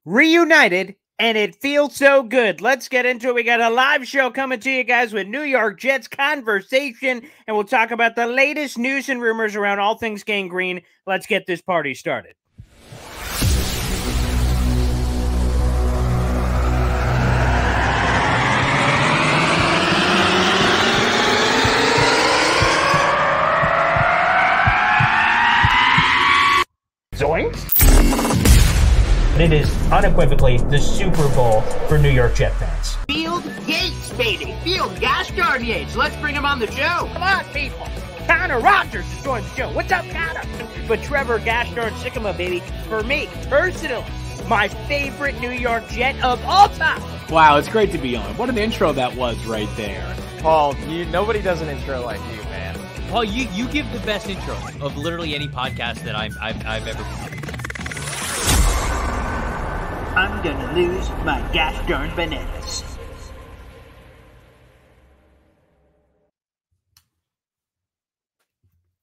reunited, and it feels so good. Let's get into it. We got a live show coming to you guys with New York Jets conversation, and we'll talk about the latest news and rumors around all things Gang Green. Let's get this party started. Zoinks! It is unequivocally the Super Bowl for New York Jet fans. Field Yates, baby. Field Gashdarn Yates. Let's bring him on the show. Come on, people. Aaron Rodgers is joining the show. What's up, Connor? But Trevor Gashdarn Sycamore, baby, for me, personally, my favorite New York Jet of all time. Wow, it's great to be on. What an intro that was right there. Paul, nobody does an intro like you, man. Paul, you give the best intro of literally any podcast that I've ever been. I'm gonna lose my gosh darn bananas.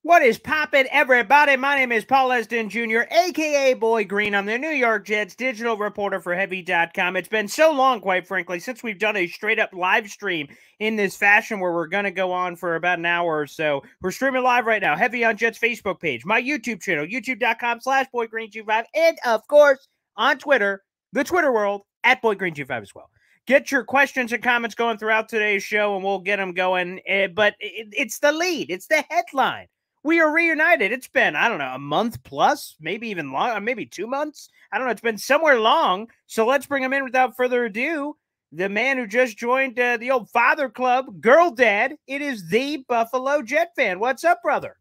What is poppin', everybody? My name is Paul Esden Jr., a.k.a. Boy Green. I'm the New York Jets digital reporter for Heavy.com. It's been so long, quite frankly, since we've done a straight-up live stream in this fashion where we're going to go on for about an hour or so. We're streaming live right now, Heavy on Jets Facebook page, my YouTube channel, youtube.com/BoyGreen25, and, of course, on Twitter, the Twitter world, at BoyGreen25 as well. Get your questions and comments going throughout today's show, and we'll get them going. But it's the lead. It's the headline. We are reunited. It's been, I don't know, a month plus, maybe even long, maybe 2 months. I don't know. It's been somewhere long. So let's bring him in without further ado. The man who just joined the old father club, Girl Dad. It is the Buffalo Jet fan. What's up, brother?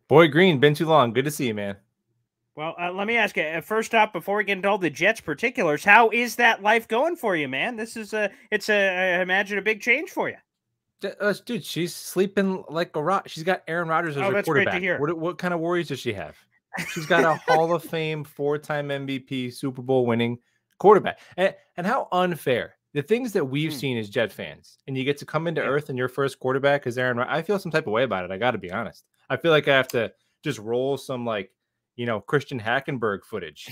Boy Green, been too long. Good to see you, man. Well, let me ask you, first off, before we get into all the Jets particulars, how is that life going for you, man? This is I imagine a big change for you. Dude, she's sleeping like a rock. She's got Aaron Rodgers as her that's quarterback. great to hear. What kind of worries does she have? She's got a Hall of Fame, 4-time MVP, Super Bowl winning quarterback. And how unfair. The things that we've seen as Jet fans, and you get to come into earth and your first quarterback is Aaron Rodgers. I feel some type of way about it. I got to be honest. I feel like I have to just roll some Christian Hackenberg footage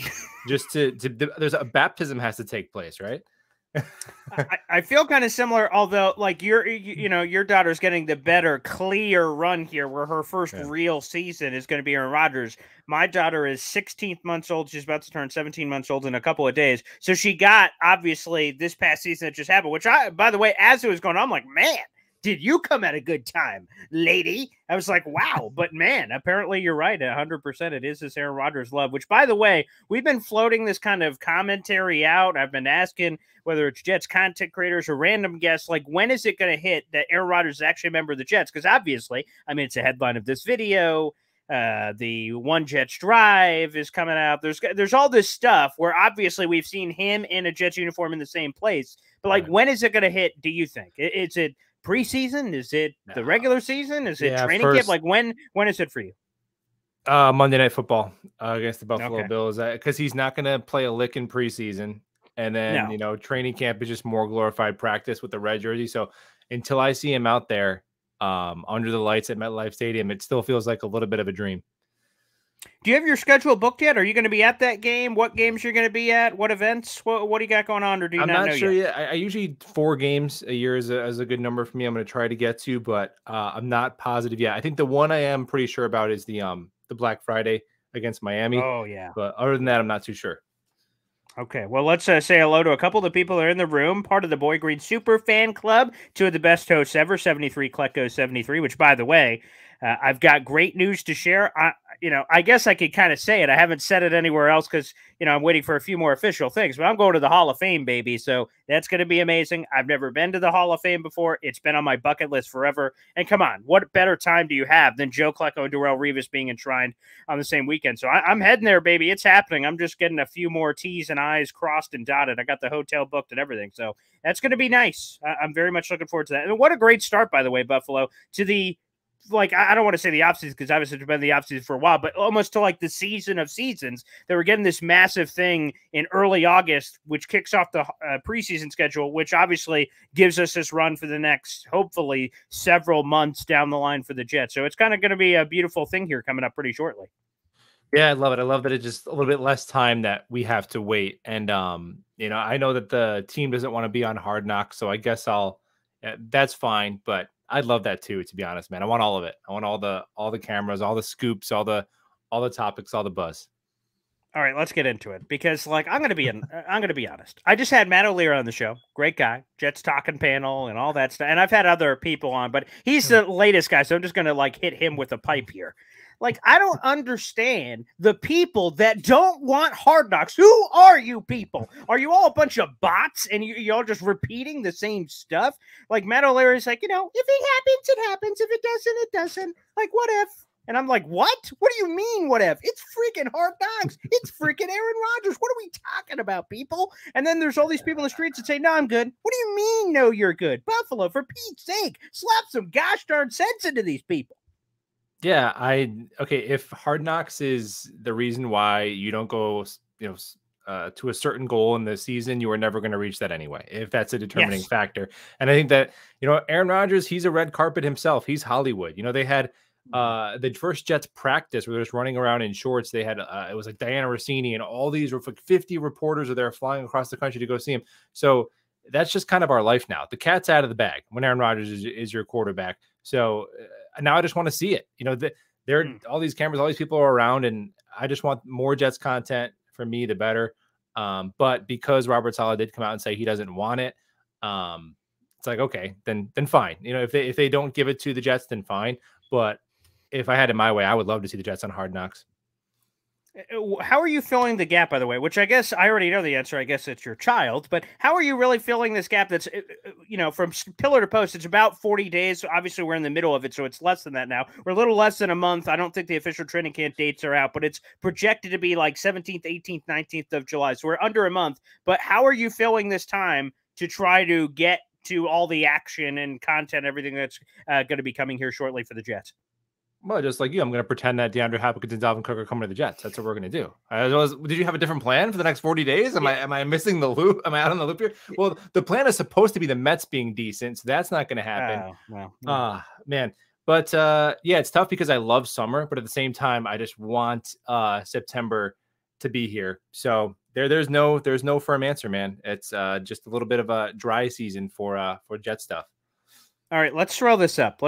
just to there's a baptism has to take place, right? I feel kind of similar, although your daughter's getting the better, clear run here where her first real season is going to be Aaron Rodgers. My daughter is 16 months old. She's about to turn 17 months old in a couple of days. So she got, obviously, this past season that just happened, which by the way, as it was going on, I'm like, man, did you come at a good time, lady? I was like, wow. But, man, apparently you're right. 100% it is this Aaron Rodgers love, which, by the way, we've been floating this kind of commentary out. I've been asking whether it's Jets content creators or random guests, like, when is it going to hit that Aaron Rodgers is actually a member of the Jets? Because, obviously, I mean, it's a headline of this video. The One Jets Drive is coming out. There's all this stuff where, obviously, we've seen him in a Jets uniform in the same place. But, like, when is it going to hit, do you think? Is it preseason? Is it the regular season? Is it training camp? Like when is it for you? Monday Night Football against the Buffalo Bills, because he's not going to play a lick in preseason, and then training camp is just more glorified practice with the red jersey. So until I see him out there under the lights at MetLife Stadium, it still feels like a little bit of a dream. Do you have your schedule booked yet? Are you going to be at that game? What games you're going to be at? What events? What do you got going on? Or do you I'm not know sure yet? I usually 4 games a year is a good number for me. I'm going to try to get to, but I'm not positive yet. I think the one I am pretty sure about is the Black Friday against Miami. Oh yeah. But other than that, I'm not too sure. Okay, well, let's say hello to a couple of the people that are in the room, part of the Boy Green Super Fan Club, 2 of the best hosts ever, 73 Klecko 73, which, by the way, I've got great news to share. I guess I could kind of say it. I haven't said it anywhere else because, I'm waiting for a few more official things. But I'm going to the Hall of Fame, baby. So that's going to be amazing. I've never been to the Hall of Fame before. It's been on my bucket list forever. And come on, what better time do you have than Joe Klecko and Darrelle Revis being enshrined on the same weekend? So I'm heading there, baby. It's happening. I'm just getting a few more T's and I's crossed and dotted. I got the hotel booked and everything. So that's going to be nice. I'm very much looking forward to that. And what a great start, by the way, Buffalo, to the I don't want to say the offseason because obviously it's been the offseason for a while, but almost to like the season of seasons. They were getting this massive thing in early August, which kicks off the preseason schedule, which obviously gives us this run for the next, hopefully, several months down the line for the Jets. So it's kind of going to be a beautiful thing here coming up pretty shortly. Yeah, I love it. I love that it's just a little bit less time that we have to wait. And I know that the team doesn't want to be on Hard Knocks, so I guess that's fine. But I'd love that too, to be honest, man. I want all of it. I want all the cameras, all the scoops, all the topics, all the buzz. All right, let's get into it because, like, I'm gonna be honest. I just had Matt O'Leary on the show, great guy, Jets talking panel and all that stuff. And I've had other people on, but he's the latest guy, so I'm just gonna like hit him with a pipe here. Like, I don't understand the people that don't want Hard Knocks. Who are you people? Are you all a bunch of bots and you're all just repeating the same stuff? Like, Matt O'Leary's like, if it happens, it happens. If it doesn't, it doesn't. Like, what if? And I'm like, what? What do you mean, what if? It's freaking Hard Knocks. It's freaking Aaron Rodgers. What are we talking about, people? And then there's all these people in the streets that say, no, I'm good. What do you mean, no, you're good? Buffalo, for Pete's sake, slap some gosh darn sense into these people. Yeah, if Hard Knocks is the reason why you don't go, to a certain goal in the season, you are never going to reach that anyway, if that's a determining factor. And I think that, Aaron Rodgers, he's a red carpet himself. He's Hollywood. They had the first Jets practice where they're just running around in shorts. They had it was like Diana Rossini and all these were like 50 reporters are there flying across the country to go see him. So that's just kind of our life now. The cat's out of the bag when Aaron Rodgers is your quarterback. So now I just want to see it. There are all these cameras, all these people are around, and I just want more Jets content. For me, the better. But because Robert Saleh did come out and say he doesn't want it, it's like, okay, then fine. If they don't give it to the Jets, then fine. But if I had it my way, I would love to see the Jets on Hard Knocks. How are you filling the gap, by the way? Which I guess I already know the answer. I guess it's your child. But how are you really filling this gap that's, from pillar to post? It's about 40 days. So obviously, we're in the middle of it, so it's less than that now. We're a little less than a month. I don't think the official training camp dates are out, but it's projected to be like 17th, 18th, 19th of July. So we're under a month. But how are you filling this time to try to get to all the action and content, everything that's going to be coming here shortly for the Jets? Well, just like you, I'm going to pretend that DeAndre Hopkins and Dalvin Cook are coming to the Jets. That's what we're going to do. Did you have a different plan for the next 40 days? Am I missing the loop? Am I out on the loop here? Well, the plan is supposed to be the Mets being decent, so that's not going to happen. Man. But it's tough because I love summer, but at the same time, I just want September to be here. So there's no firm answer, man. It's just a little bit of a dry season for Jet stuff. All right, let's throw this up.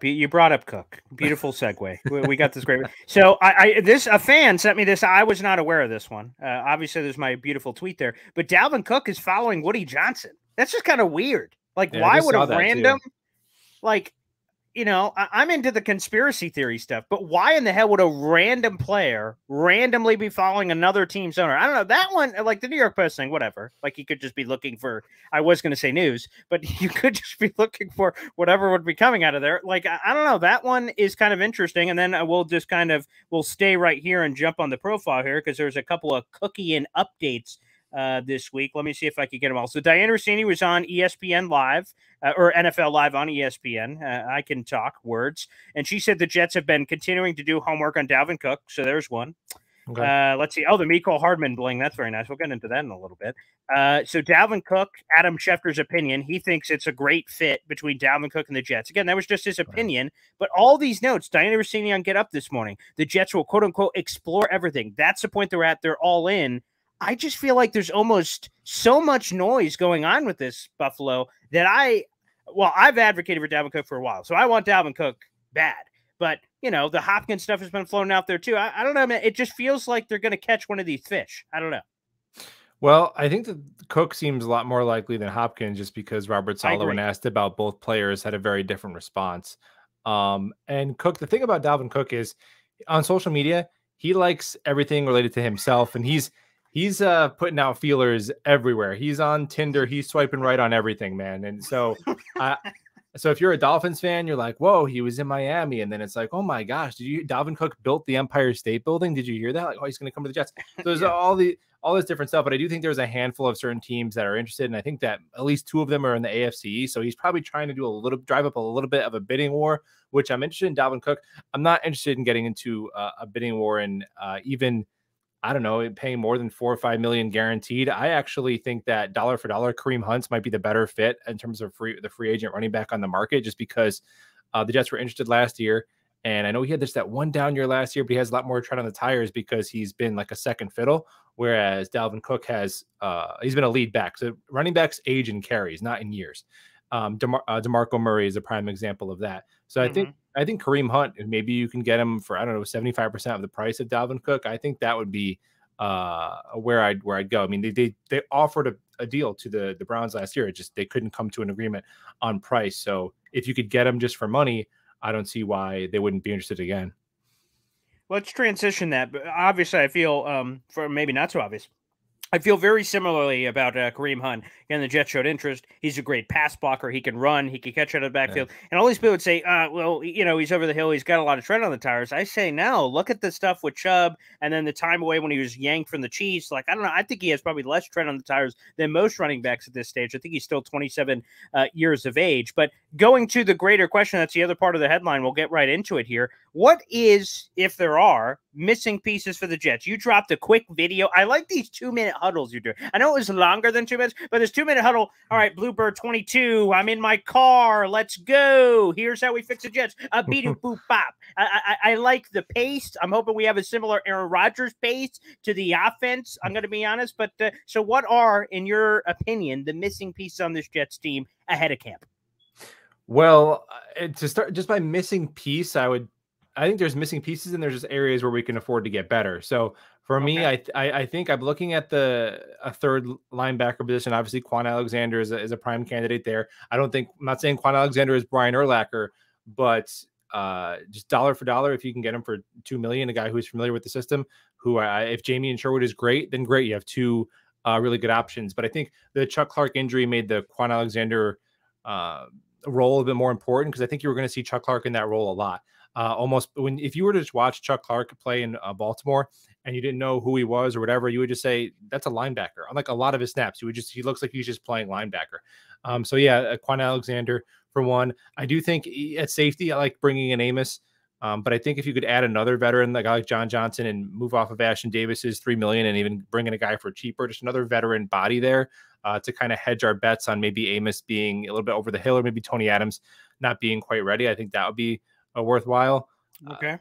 You brought up Cook. Beautiful segue. We got this great. So a fan sent me this. I was not aware of this one. Obviously, there's my beautiful tweet there. But Dalvin Cook is following Woody Johnson. That's just kind of weird. Like, why would a random, I'm into the conspiracy theory stuff, but why in the hell would a random player randomly be following another team's owner? I don't know. That one, like the New York Post thing, whatever. Like, he could just be looking for, I was going to say news, but you could just be looking for whatever would be coming out of there. Like, I don't know. That one is kind of interesting. And then we'll just we'll stay right here and jump on the profile here because there's a couple of cookie and updates this week. Let me see if I can get them all. So Diana Rossini was on ESPN Live or NFL Live on ESPN. I can talk words. And she said the Jets have been continuing to do homework on Dalvin Cook. So there's one. Okay. Let's see. Oh, the Mecole Hardman bling. That's very nice. We'll get into that in a little bit. So Dalvin Cook, Adam Schefter's opinion, he thinks it's a great fit between Dalvin Cook and the Jets. Again, that was just his opinion. Right. But all these notes, Diana Rossini on Get Up this morning, the Jets will, quote unquote, explore everything. That's the point they're at. They're all in. I just feel like there's almost so much noise going on with this Buffalo that I've advocated for Dalvin Cook for a while. So I want Dalvin Cook bad. But, the Hopkins stuff has been floating out there too. I don't know, man. It just feels like they're going to catch one of these fish. I don't know. Well, I think that Cook seems a lot more likely than Hopkins just because Robert Saleh, when asked about both players, had a very different response. And Cook, the thing about Dalvin Cook is on social media, he likes everything related to himself. And he's putting out feelers everywhere. He's on Tinder. He's swiping right on everything, man. And so, so if you're a Dolphins fan, you're like, whoa, he was in Miami. And then it's like, oh my gosh, Dalvin Cook built the Empire State Building? Did you hear that? Like, oh, he's going to come to the Jets. So there's all this different stuff. But I do think there's a handful of certain teams that are interested. And I think that at least two of them are in the AFC. So he's probably trying to drive up a little bit of a bidding war, which I'm interested in Dalvin Cook. I'm not interested in getting into a bidding war and even, I don't know, paying more than $4 or $5 million guaranteed. I actually think that dollar for dollar, Kareem Hunt might be the better fit in terms of the free agent running back on the market, just because the Jets were interested last year. And I know he had that one down year last year, but he has a lot more tread on the tires because he's been like a second fiddle. Whereas Dalvin Cook has, he's been a lead back. So running backs age in carries, not in years. DeMarco Murray is a prime example of that. So I think Kareem Hunt, and maybe you can get him for, I don't know, 75% of the price of Dalvin Cook. I think that would be where I'd go. I mean, they offered a deal to the Browns last year. It just, they couldn't come to an agreement on price. So if you could get him just for money, I don't see why they wouldn't be interested again. Let's transition that. But obviously, I feel, for maybe not so obvious, I feel very similarly about Kareem Hunt. Again, the Jets showed interest. He's a great pass blocker. He can run. He can catch out of the backfield. Yeah. And all these people would say, well, you know, he's over the hill. He's got a lot of tread on the tires. I say, no, look at the stuff with Chubb and then the time away when he was yanked from the Chiefs. Like, I don't know. I think he has probably less tread on the tires than most running backs at this stage. I think he's still 27 years of age. But going to the greater question, that's the other part of the headline. We'll get right into it here. What is, if there are, missing pieces for the Jets? You dropped a quick video. I like these 2-minute huddles you do. I know it was longer than 2 minutes, but this 2-minute huddle. All right, Bluebird 22. I'm in my car. Let's go. Here's how we fix the Jets. Beat boop bop. I like the pace. I'm hoping we have a similar Aaron Rodgers pace to the offense. I'm going to be honest. But so what are, in your opinion, the missing pieces on this Jets team ahead of camp? Well, to start just by missing piece, I think there's missing pieces and there's just areas where we can afford to get better. So for me, I think I'm looking at a third linebacker position. Obviously, Quan Alexander is a prime candidate there. I'm not saying Quan Alexander is Brian Urlacher, but just dollar for dollar, if you can get him for $2 million, a guy who's familiar with the system, who if Jamie and Sherwood is great, then great. You have two really good options. But I think the Chuck Clark injury made the Quan Alexander role a bit more important, because I think you were going to see Chuck Clark in that role a lot. Almost if you were to just watch Chuck Clark play in Baltimore and you didn't know who he was or whatever, you would just say that's a linebacker. Unlike a lot of his snaps, he looks like he's just playing linebacker. So yeah, Quan Alexander for one. I do think at safety, I like bringing in Amos. But I think if you could add another veteran, like a guy like John Johnson, and move off of Ashton Davis's $3 million and even bring in a guy for cheaper, just another veteran body there to kind of hedge our bets on maybe Amos being a little bit over the hill, or maybe Tony Adams not being quite ready. I think that would be worthwhile. Okay.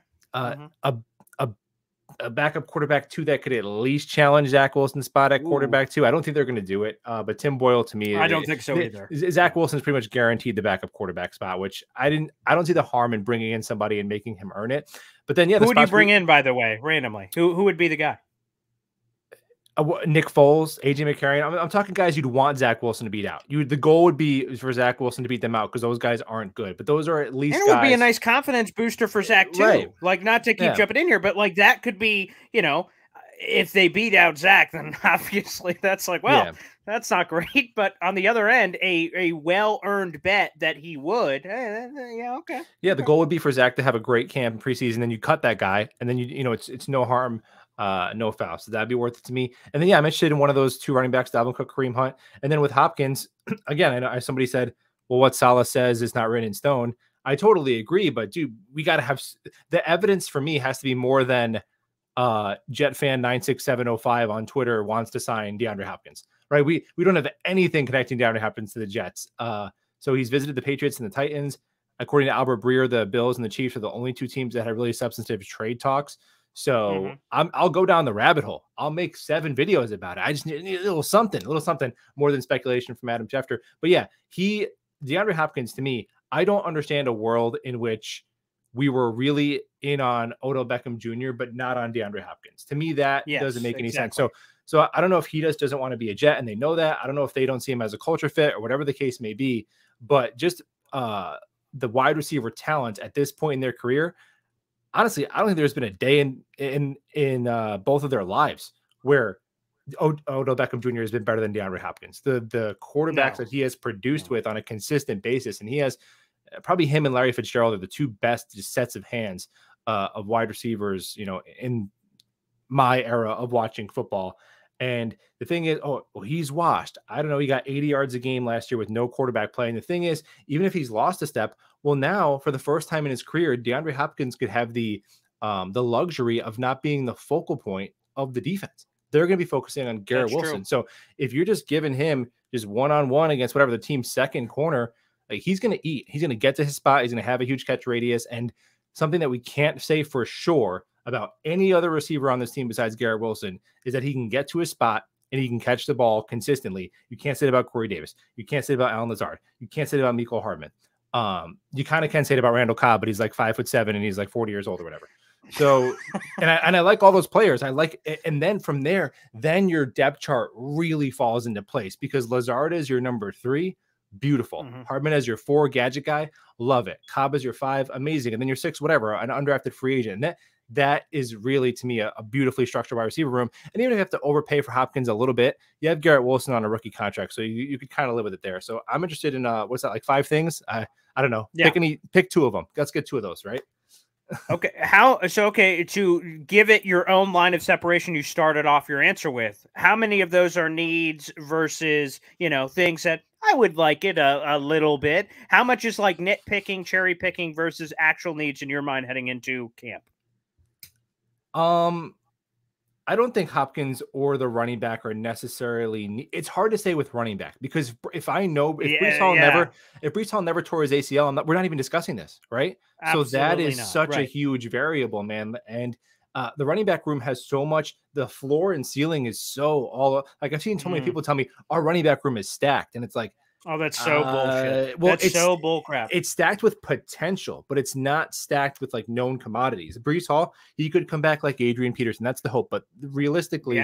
A backup quarterback too that could at least challenge Zach Wilson's spot at quarterback too. I don't think they're going to do it, but Tim Boyle, to me, I don't think so either. Zach Wilson's pretty much guaranteed the backup quarterback spot, which I don't see the harm in bringing in somebody and making him earn it. But then, yeah, who would you bring in, by the way, randomly? Who would be the guy? Nick Foles, AJ McCarron. I'm talking guys you'd want Zach Wilson to beat out. The goal would be for Zach Wilson to beat them out, because those guys aren't good. But those are at least. And it would be a nice confidence booster for Zach too. Right. Like, not to keep jumping in here, but like that could be, if they beat out Zach, then obviously that's like, well, that's not great. But on the other end, a well-earned bet that he would. Okay. Yeah, the goal would be for Zach to have a great camp in preseason. Then you cut that guy, and then it's no harm. No foul. So that'd be worth it to me. And then, I'm interested in one of those two running backs, Dalvin Cook, Kareem Hunt. And then with Hopkins, again, I know somebody said, well, what Saleh says is not written in stone. I totally agree, but dude, we got to have the evidence. For me, has to be more than JetFan96705 on Twitter wants to sign DeAndre Hopkins, right? We don't have anything connecting DeAndre Hopkins to the Jets. So he's visited the Patriots and the Titans. According to Albert Breer, the Bills and the Chiefs are the only two teams that have really substantive trade talks. So I'll go down the rabbit hole. I'll make 7 videos about it. I just need a little something more than speculation from Adam Schefter. But yeah, DeAndre Hopkins, to me, I don't understand a world in which we were really in on Odell Beckham Jr., but not on DeAndre Hopkins. To me, that doesn't make any sense. So I don't know if he doesn't want to be a Jet, and they know that. I don't know if they don't see him as a culture fit or whatever the case may be. But just the wide receiver talent at this point in their career, honestly, I don't think there's been a day in both of their lives where Odell Beckham Jr. has been better than DeAndre Hopkins. The quarterbacks that he has produced with on a consistent basis, and he has probably him and Larry Fitzgerald are the two best sets of hands of wide receivers, in my era of watching football. And the thing is, he's washed. I don't know. He got 80 yards a game last year with no quarterback play. And the thing is, even if he's lost a step, well, now for the first time in his career, DeAndre Hopkins could have the luxury of not being the focal point of the defense. They're going to be focusing on Garrett Wilson. True. So if you're just giving him just one-on-one against whatever the team's second corner, like, he's going to eat. He's going to get to his spot. He's going to have a huge catch radius. And something that we can't say for sure about any other receiver on this team besides Garrett Wilson is that he can get to his spot and he can catch the ball consistently. You can't say it about Corey Davis. You can't say it about Allen Lazard. You can't say it about Mecole Hardman. You kind of can say it about Randall Cobb, but he's like 5'7" and he's like 40 years old or whatever. So, and I like all those players. I like, and then from there, then your depth chart really falls into place because Lazard is your number 3. Beautiful. Hardman as your 4 gadget guy. Love it. Cobb as your 5. Amazing. And then your 6, whatever, an undrafted free agent. And that is really, to me, a beautifully structured wide receiver room. And even if you have to overpay for Hopkins a little bit, you have Garrett Wilson on a rookie contract. So you could kind of live with it there. So I'm interested in, what's that, like 5 things? I don't know. Yeah. Pick 2 of them. Let's get 2 of those, right? Okay. Okay, to give it your own line of separation, you started off your answer with, how many of those are needs versus, things that I would like it a little bit? How much is like nitpicking, cherry picking versus actual needs in your mind heading into camp? I don't think Hopkins or the running back are necessarily. It's hard to say with running back because if Breece Hall never tore his ACL, we're not even discussing this, right? Absolutely so that is such a huge variable, man. And the running back room has so much. The floor and ceiling is so all. Like I've seen so many people tell me our running back room is stacked, and it's like, oh, that's so bullshit. Well, it's so bullcrap. It's stacked with potential, but it's not stacked with like known commodities. Breece Hall, he could come back like Adrian Peterson. That's the hope. But realistically,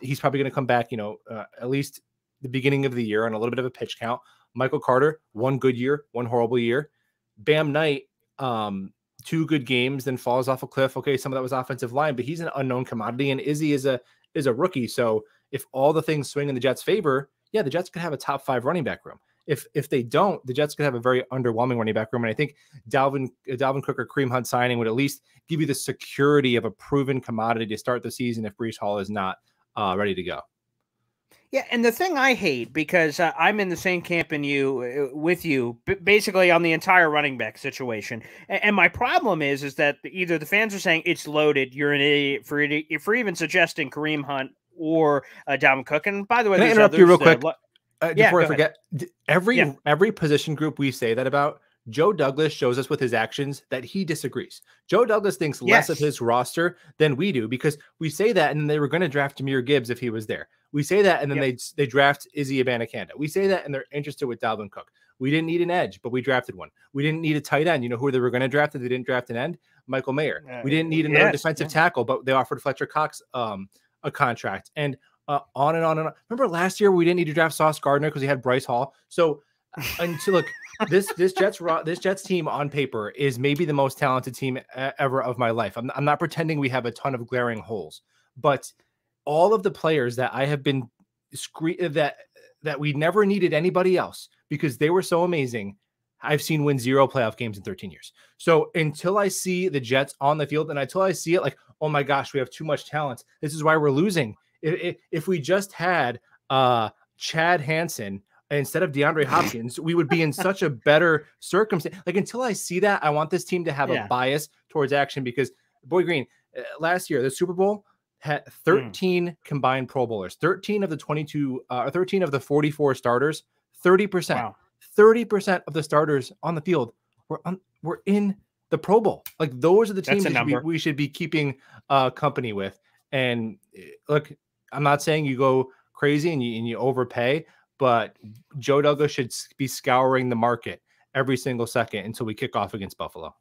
he's probably going to come back, at least the beginning of the year on a little bit of a pitch count. Michael Carter, 1 good year, 1 horrible year. Bam Knight, 2 good games, then falls off a cliff. Okay, some of that was offensive line, but he's an unknown commodity, and Izzy is a rookie. So if all the things swing in the Jets' favor, yeah, the Jets could have a top 5 running back room. If they don't, the Jets could have a very underwhelming running back room. And I think Dalvin Cook or Kareem Hunt signing would at least give you the security of a proven commodity to start the season if Breece Hall is not ready to go. Yeah, and the thing I hate, because I'm in the same camp with you, basically on the entire running back situation. And my problem is that either the fans are saying it's loaded, you're an idiot for even suggesting Kareem Hunt or Dalvin Cook. And by the way, can I interrupt you real quick before I forget? Every position group we say that about, Joe Douglas shows us with his actions that he disagrees. Joe Douglas thinks less of his roster than we do because we say that, and they were going to draft Jahmyr Gibbs if he was there. We say that, and then they draft Izzy Abanikanda. We say that, and they're interested with Dalvin Cook. We didn't need an edge, but we drafted one. We didn't need a tight end. You know who they were going to draft if they didn't draft an end? Michael Mayer. We didn't need another defensive tackle, but they offered Fletcher Cox a contract, and on and on and on. Remember last year we didn't need to draft Sauce Gardner because he had Bryce Hall. So until look, this Jets team on paper is maybe the most talented team ever of my life. I'm not pretending we have a ton of glaring holes, but all of the players that I have been that we never needed anybody else because they were so amazing, I've seen win 0 playoff games in 13 years. So until I see the Jets on the field and until I see it like, oh my gosh, we have too much talent. This is why we're losing. If we just had Chad Hansen instead of DeAndre Hopkins, we would be in such a better circumstance. Like until I see that, I want this team to have a bias towards action because Boy Green, last year, the Super Bowl had 13 combined Pro Bowlers, 13 of the 13 of the 44 starters, 30%. Wow. 30% of the starters on the field were in the Pro Bowl. Like those are the teams we should be keeping company with. And look, I'm not saying you go crazy and you overpay, but Joe Douglas should be scouring the market every single second until we kick off against Buffalo.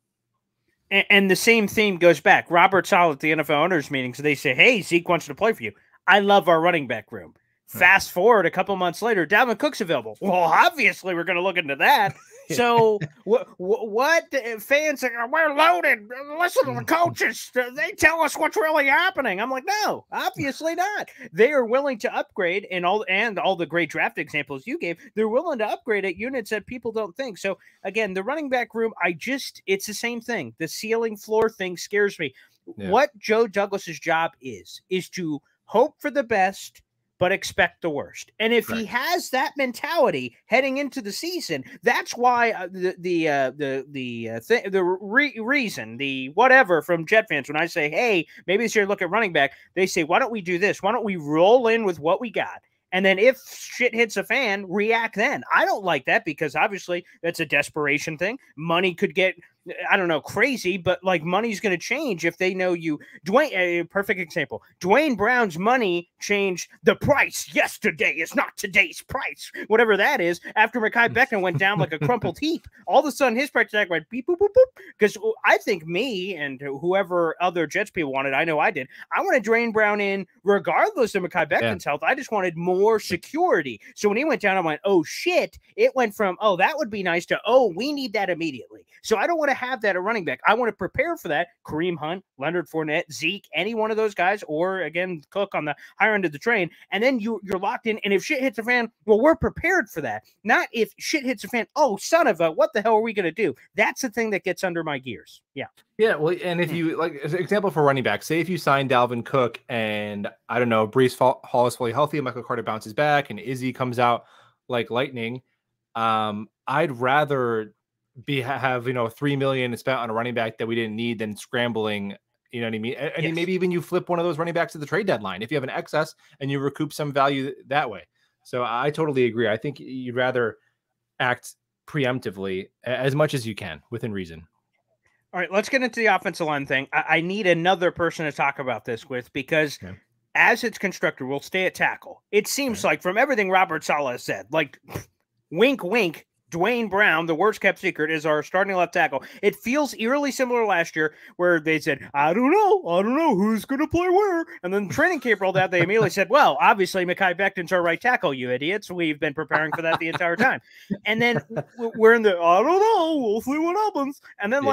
And the same theme goes back. Robert Saleh at the NFL owners meetings, they say, hey, Zeke wants to play for you. I love our running back room. Fast forward a couple months later, Dalvin Cook's available. Well, obviously, we're going to look into that. So what fans are, we're loaded. Listen to the coaches. They tell us what's really happening. I'm like, no, obviously not. They are willing to upgrade, and all the great draft examples you gave, they're willing to upgrade at units that people don't think. So, again, the running back room, it's the same thing. The ceiling floor thing scares me. Yeah. What Joe Douglas's job is to hope for the best, but expect the worst. And if he has that mentality heading into the season, that's why reason, the whatever from Jet fans, when I say, hey, maybe this year look at running back, they say, why don't we do this? Why don't we roll in with what we got? And then if shit hits a fan, react then. I don't like that because obviously that's a desperation thing. Money could get I don't know, crazy, but like money's going to change if they know you. Dwayne, a perfect example. Dwayne Brown's money changed. The price yesterday is not today's price, whatever that is. After Mekhi Becton went down like a crumpled heap, all of a sudden his price tag went beep, boop, boop, boop. Because I think me and whoever other Jets people wanted, I know I did. I wanted Dwayne Brown in regardless of Mekhi Becton's health. I just wanted more security. So when he went down, I went, oh shit! It went from that would be nice to we need that immediately. So I don't want to have that at running back. I want to prepare for that. Kareem Hunt, Leonard Fournette, Zeke, any one of those guys, or again, Cook on the higher end of the train. And then you're locked in. And if shit hits the fan, well, we're prepared for that. Not if shit hits the fan, son of a, what the hell are we going to do? That's the thing that gets under my gears. Yeah. Yeah. Well, and if you like, as an example for running back, say if you sign Dalvin Cook and I don't know, Breece Hall is fully healthy, and Michael Carter bounces back and Izzy comes out like lightning. I'd rather have $3 million spent on a running back that we didn't need than scrambling. You know what I mean? And maybe even you flip one of those running backs at the trade deadline if you have an excess and you recoup some value that way. So I totally agree. I think you'd rather act preemptively as much as you can within reason. All right, let's get into the offensive line thing. I need another person to talk about this with because as it's constructed, we'll stay at tackle. It seems like from everything Robert Saleh said, like wink, wink, Dwayne Brown, the worst kept secret, is our starting left tackle. It feels eerily similar to last year where they said, I don't know who's going to play where. And then training camp rolled out. They immediately said, well, obviously Mekhi Becton's our right tackle, you idiots. We've been preparing for that the entire time. And then we're in the, I don't know, we'll see what happens. And then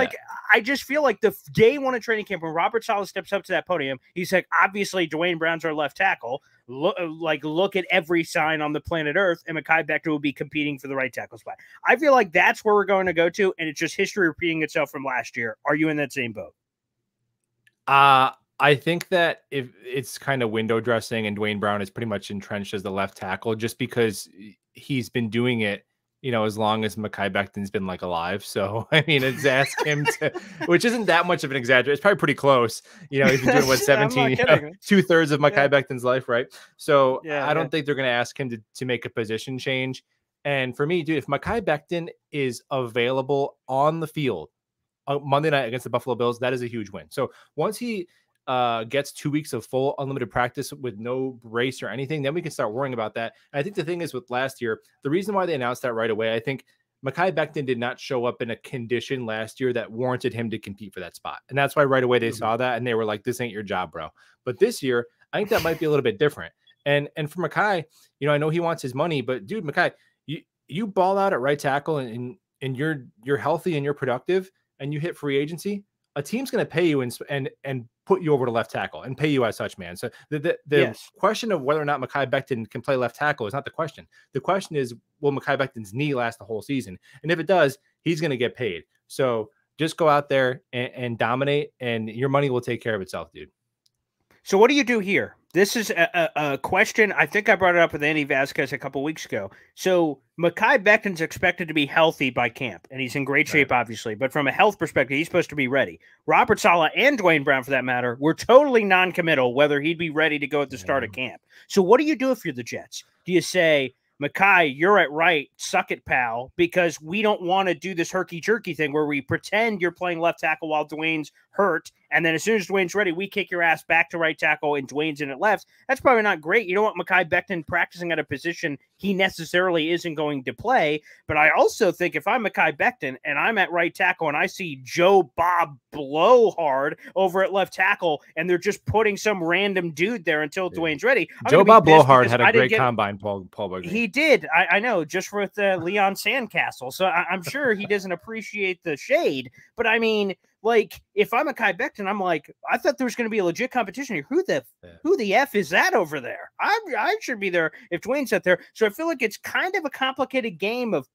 I just feel like the day one of training camp when Robert Saleh steps up to that podium, he's like, obviously Dwayne Brown's our left tackle. Look at every sign on the planet Earth, and Mekhi Becton will be competing for the right tackle spot. I feel like that's where we're going to go to, and it's just history repeating itself from last year. Are you in that same boat? I think that if it's kind of window dressing, and Dwayne Brown is pretty much entrenched as the left tackle, just because he's been doing it, as long as Mekhi Becton's been alive. So, I mean, it's ask him to, which isn't that much of an exaggeration. It's probably pretty close. He's been doing 17, 2/3 of Mekhi Becton's life. Right. So I don't think they're going to ask him to make a position change. And for me, dude, if Mekhi Becton is available on the field Monday night against the Buffalo Bills, that is a huge win. So once he gets 2 weeks of full unlimited practice with no brace or anything, then we can start worrying about that. And I think the thing is with last year, the reason why they announced that right away, I think Mekhi Becton did not show up in a condition last year that warranted him to compete for that spot. And that's why right away they saw that and they were like, this ain't your job, bro. But this year, I think that might be a little bit different. And for Mekhi, I know he wants his money, but dude, Mekhi, you ball out at right tackle and you're healthy and you're productive and you hit free agency, a team's going to pay you and put you over to left tackle and pay you as such, man. So the question of whether or not Mekhi Becton can play left tackle is not the question. The question is, will Mekhi Becton's knee last the whole season? And if it does, he's going to get paid. So just go out there and dominate, and your money will take care of itself, dude. So what do you do here? This is a question. I think I brought it up with Andy Vasquez a couple weeks ago. So Mekhi Becton's expected to be healthy by camp, and he's in great shape, obviously. But from a health perspective, he's supposed to be ready. Robert Saleh and Dwayne Brown, for that matter, were totally non-committal whether he'd be ready to go at the start of camp. So what do you do if you're the Jets? Do you say, Mekhi, you're at right, suck it, pal, because we don't want to do this herky-jerky thing where we pretend you're playing left tackle while Dwayne's hurt, and then as soon as Dwayne's ready, we kick your ass back to right tackle and Dwayne's in at left. That's probably not great. You don't want Mekhi Becton practicing at a position he necessarily isn't going to play, but I also think if I'm Mekhi Becton and I'm at right tackle and I see Joe Bob Blowhard over at left tackle and they're just putting some random dude there until Dwayne's ready. Joe Bob Blowhard had a great combine, Paul Berger. He did. I know, just with Leon Sandcastle. So I'm sure he doesn't appreciate the shade, but I mean, if I'm Mekhi Becton, I'm like, I thought there was going to be a legit competition here. Who the F is that over there? I should be there if Dwayne's out there. So I feel like it's kind of a complicated game of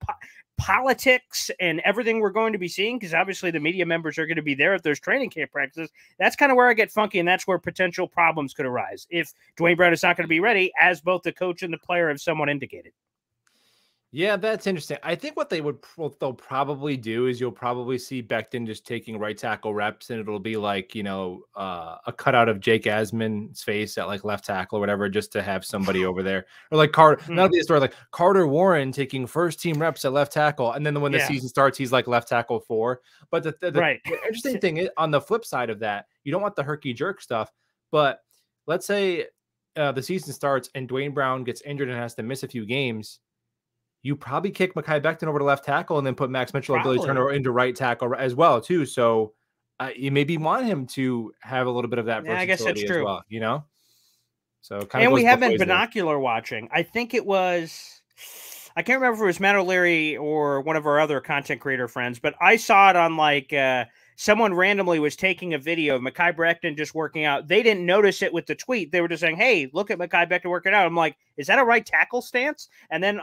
politics and everything we're going to be seeing, because obviously the media members are going to be there if there's training camp practices. That's kind of where I get funky, and that's where potential problems could arise if Dwayne Brown is not going to be ready, as both the coach and the player have somewhat indicated. Yeah, that's interesting. I think what they'll probably do is you'll probably see Becton just taking right tackle reps, and it'll be like, a cutout of Jake Asman's face at like left tackle or whatever, just to have somebody over there. Or like Carter, that'll be a story like Carter Warren taking first team reps at left tackle, and then when the season starts, he's like left tackle 4. But the interesting thing is, on the flip side of that, you don't want the herky jerk stuff. But let's say the season starts and Dwayne Brown gets injured and has to miss a few games. You probably kick Mekhi Becton over to left tackle and then put Max Mitchell or Billy Turner into right tackle as well, too. So you maybe want him to have a little bit of that versatility, I guess that's true, as well, So kind of. And we have been binocular watching. I think it was, I can't remember if it was Matt O'Leary or one of our other content creator friends, but I saw it on like someone randomly was taking a video of Mekhi Becton just working out. They didn't notice it with the tweet. They were just saying, "Hey, look at Mekhi Becton working out." I'm like, "Is that a right tackle stance?" And then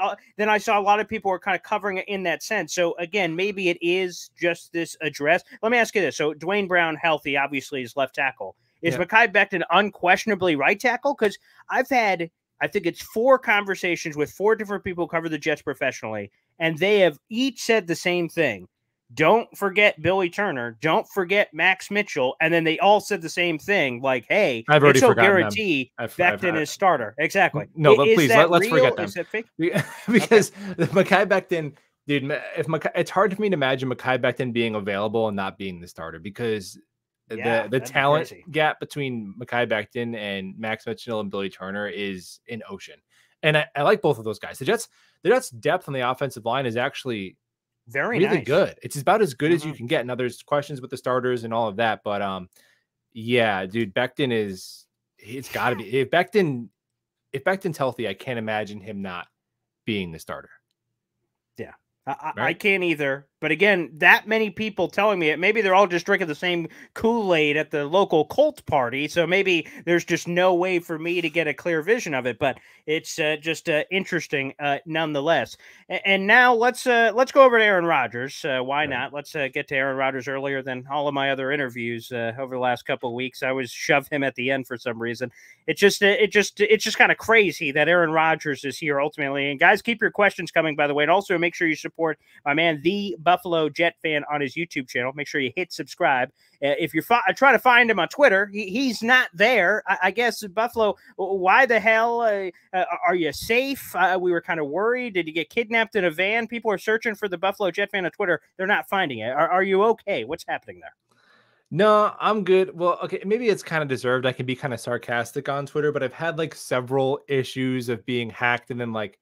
I saw a lot of people were kind of covering it in that sense. So again, maybe it is just this address. Let me ask you this: so Dwayne Brown healthy, obviously, is left tackle. Is Mekhi Becton unquestionably right tackle? Because I've had, I think it's 4 conversations with 4 different people who cover the Jets professionally, and they have each said the same thing. Don't forget Billy Turner. Don't forget Max Mitchell. And then they all said the same thing, like, hey, I've already guarantee Becton is starter. Exactly. No, but please, let's forget them. Is it fake? Because Mekhi Becton, dude, it's hard for me to imagine Mekhi Becton being available and not being the starter, because the talent gap between Mekhi Becton and Max Mitchell and Billy Turner is an ocean. And I like both of those guys. The Jets' depth on the offensive line is actually really nice. Good. It's about as good as you can get. Now there's questions with the starters and all of that, but yeah, dude, Becton it's got to be. If Becton's healthy, I can't imagine him not being the starter. Yeah. I can't either. But again, that many people telling me it, maybe they're all just drinking the same Kool-Aid at the local Colts party. So maybe there's just no way for me to get a clear vision of it. But it's just interesting nonetheless. And now let's go over to Aaron Rodgers. Why not? Let's get to Aaron Rodgers earlier than all of my other interviews over the last couple of weeks. I always shove him at the end for some reason. It's just kind of crazy that Aaron Rodgers is here ultimately. And guys, keep your questions coming, by the way. And also make sure you support my man, the Buffalo Jet Fan, on his YouTube channel. Make sure you hit subscribe. If you're try to find him on Twitter, he's not there. I guess Buffalo, why the hell are you safe? We were kind of worried. Did you get kidnapped in a van? People are searching for the Buffalo Jet Fan on Twitter. They're not finding it. Are you okay? What's happening there? No, I'm good. Well, okay, maybe it's kind of deserved. I can be kind of sarcastic on Twitter, but I've had like several issues of being hacked, and then like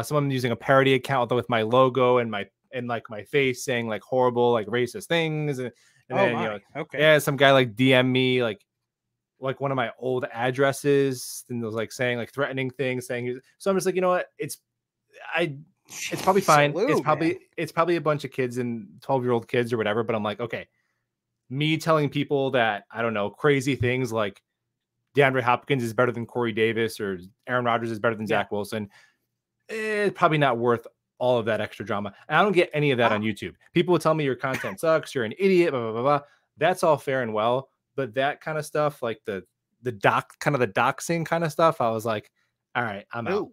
someone using a parody account with my logo and my face saying like horrible, like racist things, and then some guy like DM me like one of my old addresses, and was like saying like threatening things, saying. So I'm just like, you know what? It's probably fine. It's probably a bunch of kids and 12-year-old kids or whatever. But I'm like, okay. Me telling people that, I don't know, crazy things like DeAndre Hopkins is better than Corey Davis or Aaron Rodgers is better than Zach Wilson, it's probably not worth all of that extra drama. And I don't get any of that on YouTube. People will tell me your content sucks, you're an idiot, blah, blah, blah, blah. That's all fair and well. But that kind of stuff, like the doxing kind of stuff, I was like, all right, I'm out.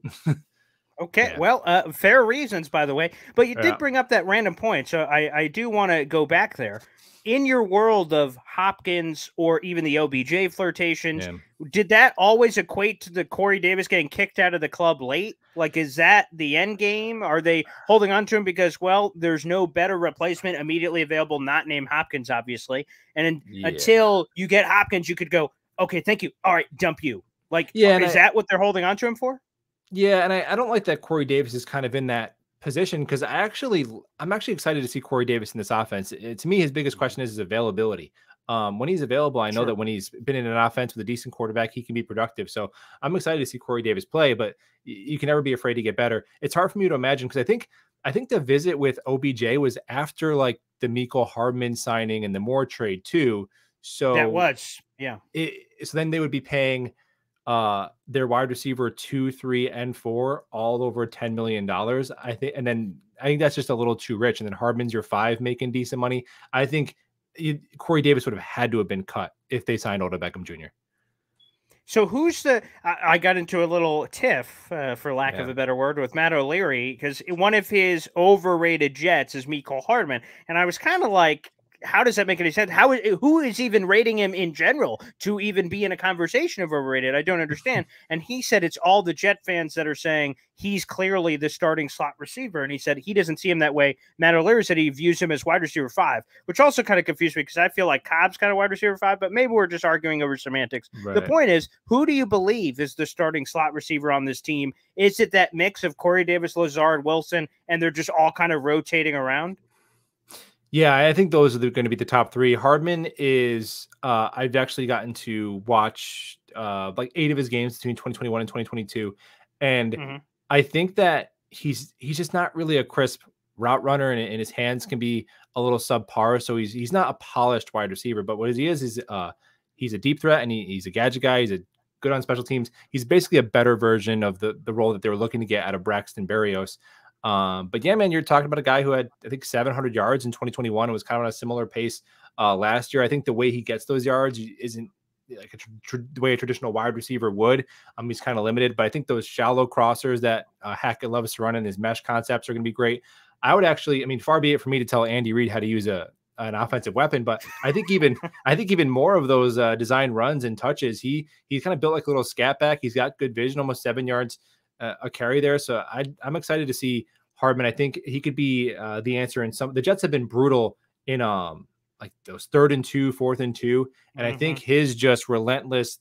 Okay, well, fair reasons, by the way. But you did bring up that random point, so I do want to go back there. In your world of Hopkins or even the OBJ flirtations, did that always equate to the Corey Davis getting kicked out of the club late? Like, is that the end game? Are they holding on to him because, well, there's no better replacement immediately available, not named Hopkins, obviously. And until you get Hopkins, you could go, okay, thank you. All right, dump you. Like, is that what they're holding on to him for? Yeah, and I don't like that Corey Davis is kind of in that position, because I'm actually excited to see Corey Davis in this offense. To me, his biggest question is his availability. When he's available, I know that when he's been in an offense with a decent quarterback, he can be productive. So I'm excited to see Corey Davis play, but you can never be afraid to get better. It's hard for me to imagine, because I think the visit with OBJ was after like the Mecole Hardman signing and the Moore trade too. So that was, so then they would be paying their wide receiver 2, 3, and 4 all over $10 million, I think. And then I think that's just a little too rich. And then Hardman's your 5 making decent money. I think Corey Davis would have had to have been cut if they signed Odell Beckham Jr. So who's the? I got into a little tiff, for lack of a better word, with Matt O'Leary because one of his overrated Jets is Mecole Hardman, and I was kind of like, how does that make any sense? Who is even rating him in general to even be in a conversation of overrated? I don't understand. And he said it's all the Jet fans that are saying he's clearly the starting slot receiver, and he said he doesn't see him that way. Matt O'Leary said he views him as wide receiver 5, which also kind of confused me because I feel like Cobb's kind of wide receiver 5, but maybe we're just arguing over semantics. Right. The point is, who do you believe is the starting slot receiver on this team? Is it that mix of Corey Davis, Lazard, Wilson, and they're just all kind of rotating around? Yeah, I think those are going to be the top 3. Hardman is, I've actually gotten to watch like 8 of his games between 2021 and 2022. And I think that he's just not really a crisp route runner, and his hands can be a little subpar. So he's not a polished wide receiver, but what he is he's a deep threat, and he's a gadget guy. He's a good on special teams. He's basically a better version of the role that they were looking to get out of Braxton Berrios. But yeah, man, you're talking about a guy who had, I think, 700 yards in 2021. It was kind of on a similar pace last year. I think the way he gets those yards isn't like the way a traditional wide receiver would. He's kind of limited, but I think those shallow crossers that Hackett loves to run in his mesh concepts are going to be great. I would actually, I mean, far be it for me to tell Andy Reid how to use an offensive weapon, but I think even more of those design runs and touches, he's kind of built like a little scat back. He's got good vision, almost 7 yards a carry there. So I'm excited to see Hardman. I think he could be the answer in some. The Jets have been brutal in like those 3rd and 2, 4th and 2, and I think his just relentless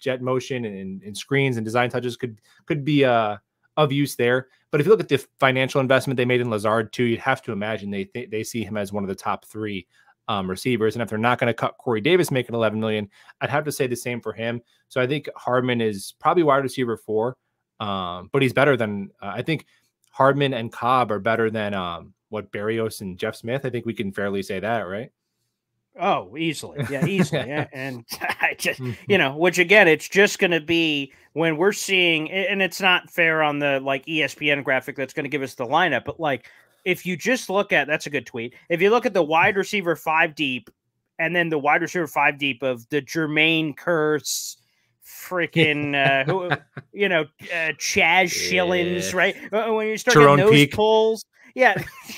jet motion and screens and design touches could be of use there. But if you look at the financial investment they made in Lazard too, you'd have to imagine they see him as one of the top 3 receivers. And if they're not going to cut Corey Davis making $11 million, I'd have to say the same for him. So I think Hardman is probably wide receiver 4. But he's better than I think Hardman and Cobb are better than what Berrios and Jeff Smith. I think we can fairly say that, right? Oh, easily. Yeah, easily. Yeah. And I just, which again, it's just going to be when we're seeing, and it's not fair on the like ESPN graphic that's going to give us the lineup, but like if you just look at, that's a good tweet. If you look at the wide receiver 5 deep and then the wide receiver 5 deep of the Jermaine Kearse, freaking Chaz Schillens, right? When you start Jerome getting those Peak. pulls,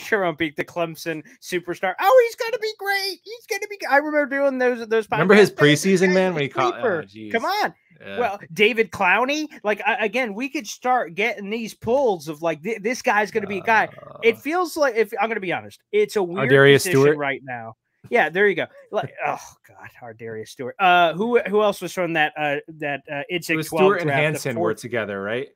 Jerome Peak, the Clemson superstar. Oh, he's gonna be great. He's gonna be. I remember doing those. Remember his preseason, man, when he caught. Come on. Yeah. Well, David Clowney, like again, we could start getting these pulls of like this guy's gonna be a guy. It feels like, if I'm gonna be honest, it's a weird position Stewart right now. Yeah, there you go. Like, oh God, our Darius Stewart. Who else was from that it's it was Stewart and Hansen were together, right?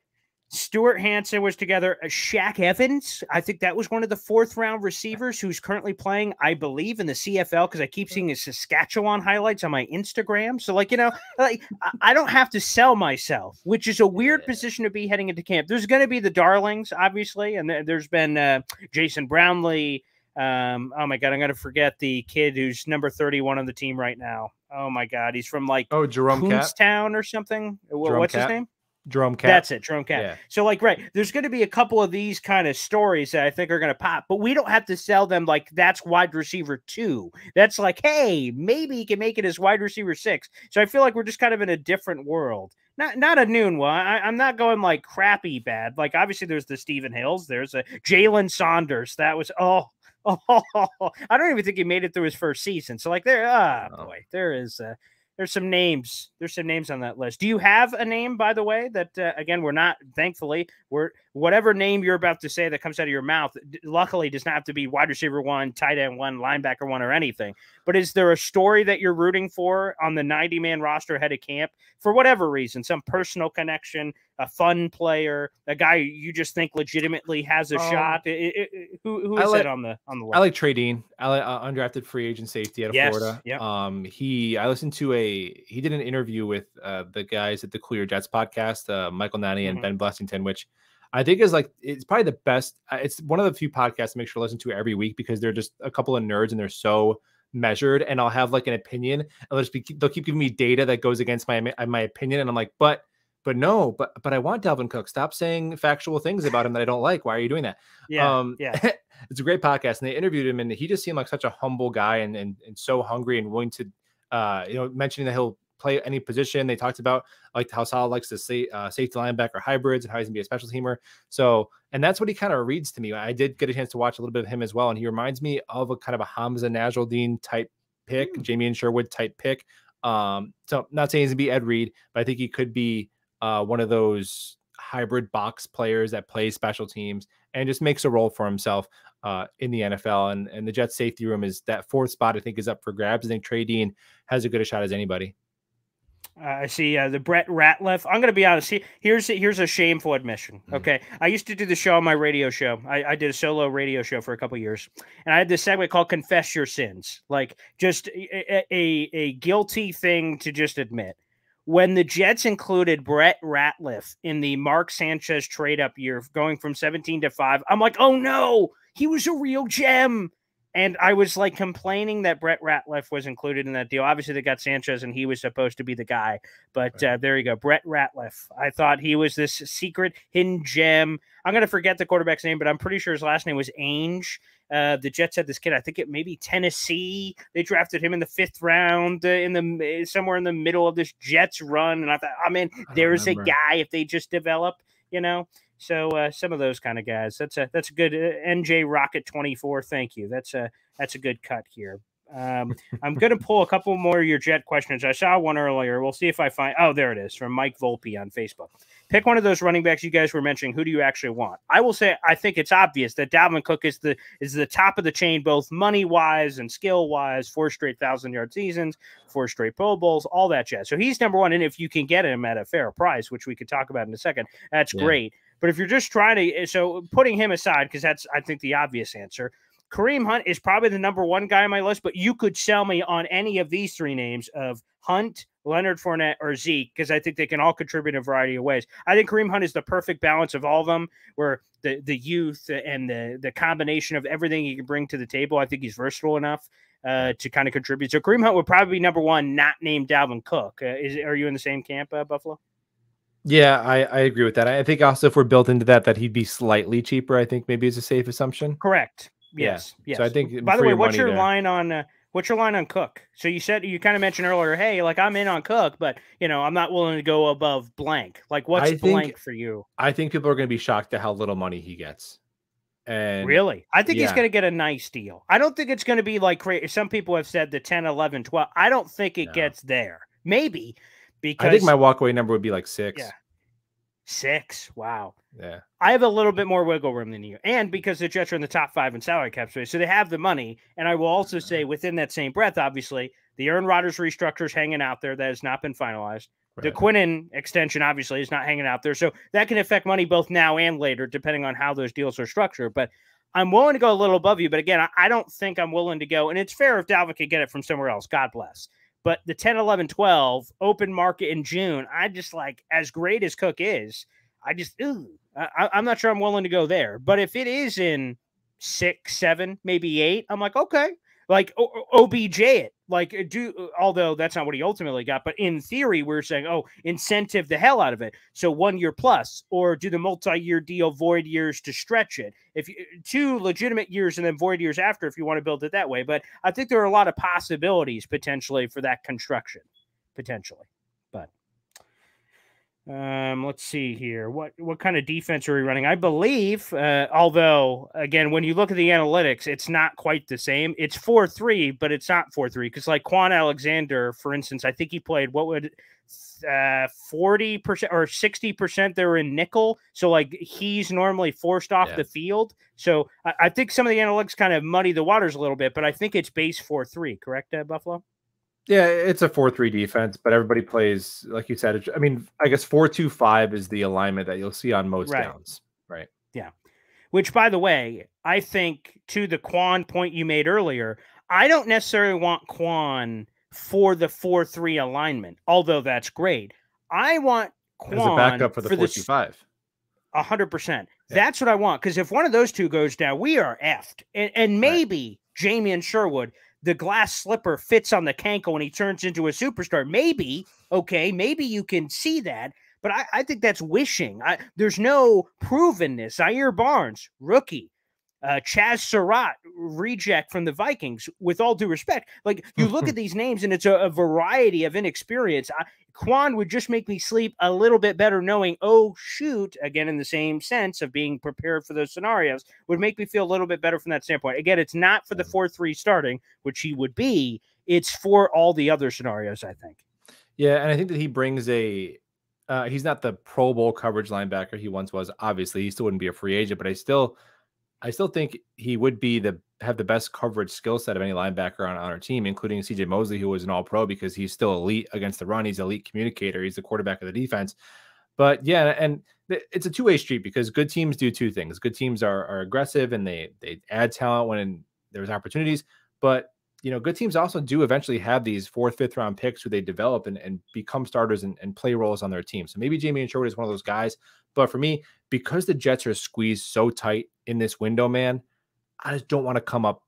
Stewart Hansen was together. Shaq Evans, I think that was one of the 4th round receivers who's currently playing, I believe, in the CFL because I keep seeing his Saskatchewan highlights on my Instagram. So, like, like I don't have to sell myself, which is a weird position to be heading into camp. There's going to be the darlings, obviously, and there's been Jason Brownlee. Oh my God, I'm gonna forget the kid who's number 31 on the team right now. Oh my God, he's from like Jerome Kutztown or something. What's his name? Jerome Cap. That's it, Jerome Cap. Yeah. So like, right, there's going to be a couple of these kind of stories that I think are going to pop, but we don't have to sell them like that's wide receiver 2. That's like, hey, maybe he can make it as wide receiver 6. So I feel like we're just kind of in a different world. Not a noon one. I'm not going like crappy bad. Like obviously there's the Stephen Hills. There's a Jalen Saunders. That was I don't even think he made it through his first season. So like boy, there's some names. There's some names on that list. Do you have a name, by the way, that again, we're whatever name you're about to say that comes out of your mouth, luckily does not have to be wide receiver 1, tight end 1, linebacker 1, or anything. But is there a story that you're rooting for on the 90-man roster ahead of camp for whatever reason, some personal connection, a fun player, a guy you just think legitimately has a shot? Who is it on the list? I like Trey Dean. I like undrafted free agent safety out of Florida. Yep. I listened to he did an interview with the guys at the Clear Jets podcast, Michael Nani and Ben Blessington, which I think is like, it's probably the best. It's one of the few podcasts to make sure to listen to every week because they're just a couple of nerds and they're so measured. And I'll have like an opinion and they'll keep giving me data that goes against my opinion. And I'm like, but I want Dalvin Cook. Stop saying factual things about him that I don't like. Why are you doing that? Yeah. It's a great podcast. And they interviewed him and he just seemed like such a humble guy and so hungry and willing to, mentioning that he'll play any position. They talked about like how Saleh likes to say safety linebacker hybrids and how he's gonna be a special teamer. So, and that's what he kind of reads to me. I did get a chance to watch a little bit of him as well, and he reminds me of a kind of a Hamza Nasruddin type pick, Jamien Sherwood type pick. So not saying he's gonna be Ed Reed, but I think he could be one of those hybrid box players that plays special teams and just makes a role for himself in the NFL. And the Jets safety room is that fourth spot, I think, is up for grabs. I think Trey Dean has as good a shot as anybody. I see the Brett Ratliff. I'm going to be honest. Here's a shameful admission. Okay. I used to do the show on my radio show. I did a solo radio show for a couple of years, and I had this segment called Confess Your Sins, like just a guilty thing to just admit. When the Jets included Brett Ratliff in the Mark Sanchez trade-up year, going from 17 to 5, I'm like, oh no, he was a real gem. And I was like complaining that Brett Ratliff was included in that deal. Obviously, they got Sanchez, and he was supposed to be the guy. But there you go, Brett Ratliff. I thought he was this secret hidden gem. I'm going to forget the quarterback's name, but I'm pretty sure his last name was Ainge. The Jets had this kid, I think it may be Tennessee. They drafted him in the 5th round, somewhere in the middle of this Jets run. And I thought, I mean, there's a guy if they just develop, you know. So some of those kind of guys. That's a good NJ Rocket 24. Thank you. That's a good cut here. I'm going to pull a couple more of your Jet questions. I saw one earlier. We'll see if I find. Oh, there it is from Mike Volpe on Facebook. Pick one of those running backs you guys were mentioning. Who do you actually want? I will say I think it's obvious that Dalvin Cook is the top of the chain, both money wise and skill wise. 4 straight 1,000-yard seasons, 4 straight Pro Bowls, all that jazz. So he's number one. And if you can get him at a fair price, which we could talk about in a second, that's great. But if you're just trying to, so putting him aside, because that's, I think, the obvious answer, Kareem Hunt is probably the number one guy on my list, but you could sell me on any of these 3 names of Hunt, Leonard Fournette, or Zeke, because I think they can all contribute in a variety of ways. I think Kareem Hunt is the perfect balance of all of them, where the youth and the combination of everything he can bring to the table, I think he's versatile enough to kind of contribute. So Kareem Hunt would probably be number one, not named Dalvin Cook. Are you in the same camp, Buffalo? Yeah, I agree with that. I think also if we're built into that he'd be slightly cheaper, I think maybe is a safe assumption. Correct. Yes. Yeah. So I think, by the way, what's your line on Cook? So you kind of mentioned earlier, hey, like I'm in on Cook, but I'm not willing to go above blank. Like what's blank for you? I think people are going to be shocked at how little money he gets. And really? I think he's going to get a nice deal. I don't think it's going to be like crazy. Some people have said the 10, 11, 12. I don't think it gets there. Maybe. Because I think my walkaway number would be like 6. Yeah. 6. Wow. Yeah. I have a little bit more wiggle room than you. And because the Jets are in the top 5 in salary cap space, so they have the money. And I will also say within that same breath, obviously, the Aaron Rodgers restructure is hanging out there. That has not been finalized. Right. The Quinnen extension, obviously, is not hanging out there. So that can affect money both now and later, depending on how those deals are structured. But I'm willing to go a little above you. But again, I don't think I'm willing to go. And it's fair if Dalvin could get it from somewhere else. God bless. But the 10, 11, 12 open market in June, I just like, as great as Cook is, I'm not sure I'm willing to go there. But if it is in 6, 7, maybe 8, I'm like, okay, like OBJ it. Like, although that's not what he ultimately got, but in theory, we're saying, incentive the hell out of it. So 1 year plus, or do the multi-year deal, void years to stretch it. If 2 legitimate years and then void years after, if you want to build it that way. But I think there are a lot of possibilities potentially for that construction, potentially. But let's see here. What kind of defense are we running? I believe, although again, when you look at the analytics, it's not quite the same. It's 4-3, but it's not 4-3 because like Quan Alexander, for instance, I think he played 40% or 60% they were in nickel. So like he's normally forced off the field. So I think some of the analytics kind of muddy the waters a little bit, but I think it's base 4-3, correct, Buffalo? Yeah, it's a 4-3 defense, but everybody plays, like you said, I mean, I guess 4-2-5 is the alignment that you'll see on most downs. Right. Yeah. Which, by the way, I think to the Quan point you made earlier, I don't necessarily want Quan for the 4-3 alignment, although that's great. I want Quan as a backup for the 4-2-5. 100%. That's what I want, because if one of those two goes down, we are effed. And maybe Jamien Sherwood, the glass slipper fits on the cankle and he turns into a superstar. Maybe you can see that, but I think that's wishing. There's no provenness. Zaire Barnes, rookie. Chaz Surratt, reject from the Vikings, with all due respect. Like, you look at these names and it's a variety of inexperience. Quan would just make me sleep a little bit better knowing, oh, shoot, again, in the same sense of being prepared for those scenarios, would make me feel a little bit better from that standpoint. Again, it's not for the 4-3 starting, which he would be. It's for all the other scenarios, I think. Yeah, and I think that he brings he's not the Pro Bowl coverage linebacker he once was. Obviously, he still wouldn't be a free agent, but I still think he would be have the best coverage skill set of any linebacker on our team, including CJ Mosley, who was an all-pro, because he's still elite against the run. He's an elite communicator. He's the quarterback of the defense. But yeah, and it's a two-way street, because good teams do two things. Good teams are aggressive and they add talent when there's opportunities. But good teams also do eventually have these 4th, 5th round picks who they develop and become starters and play roles on their team. So maybe Jamie Sherwood is one of those guys. But for me, because the Jets are squeezed so tight in this window, man, I just don't want to come up.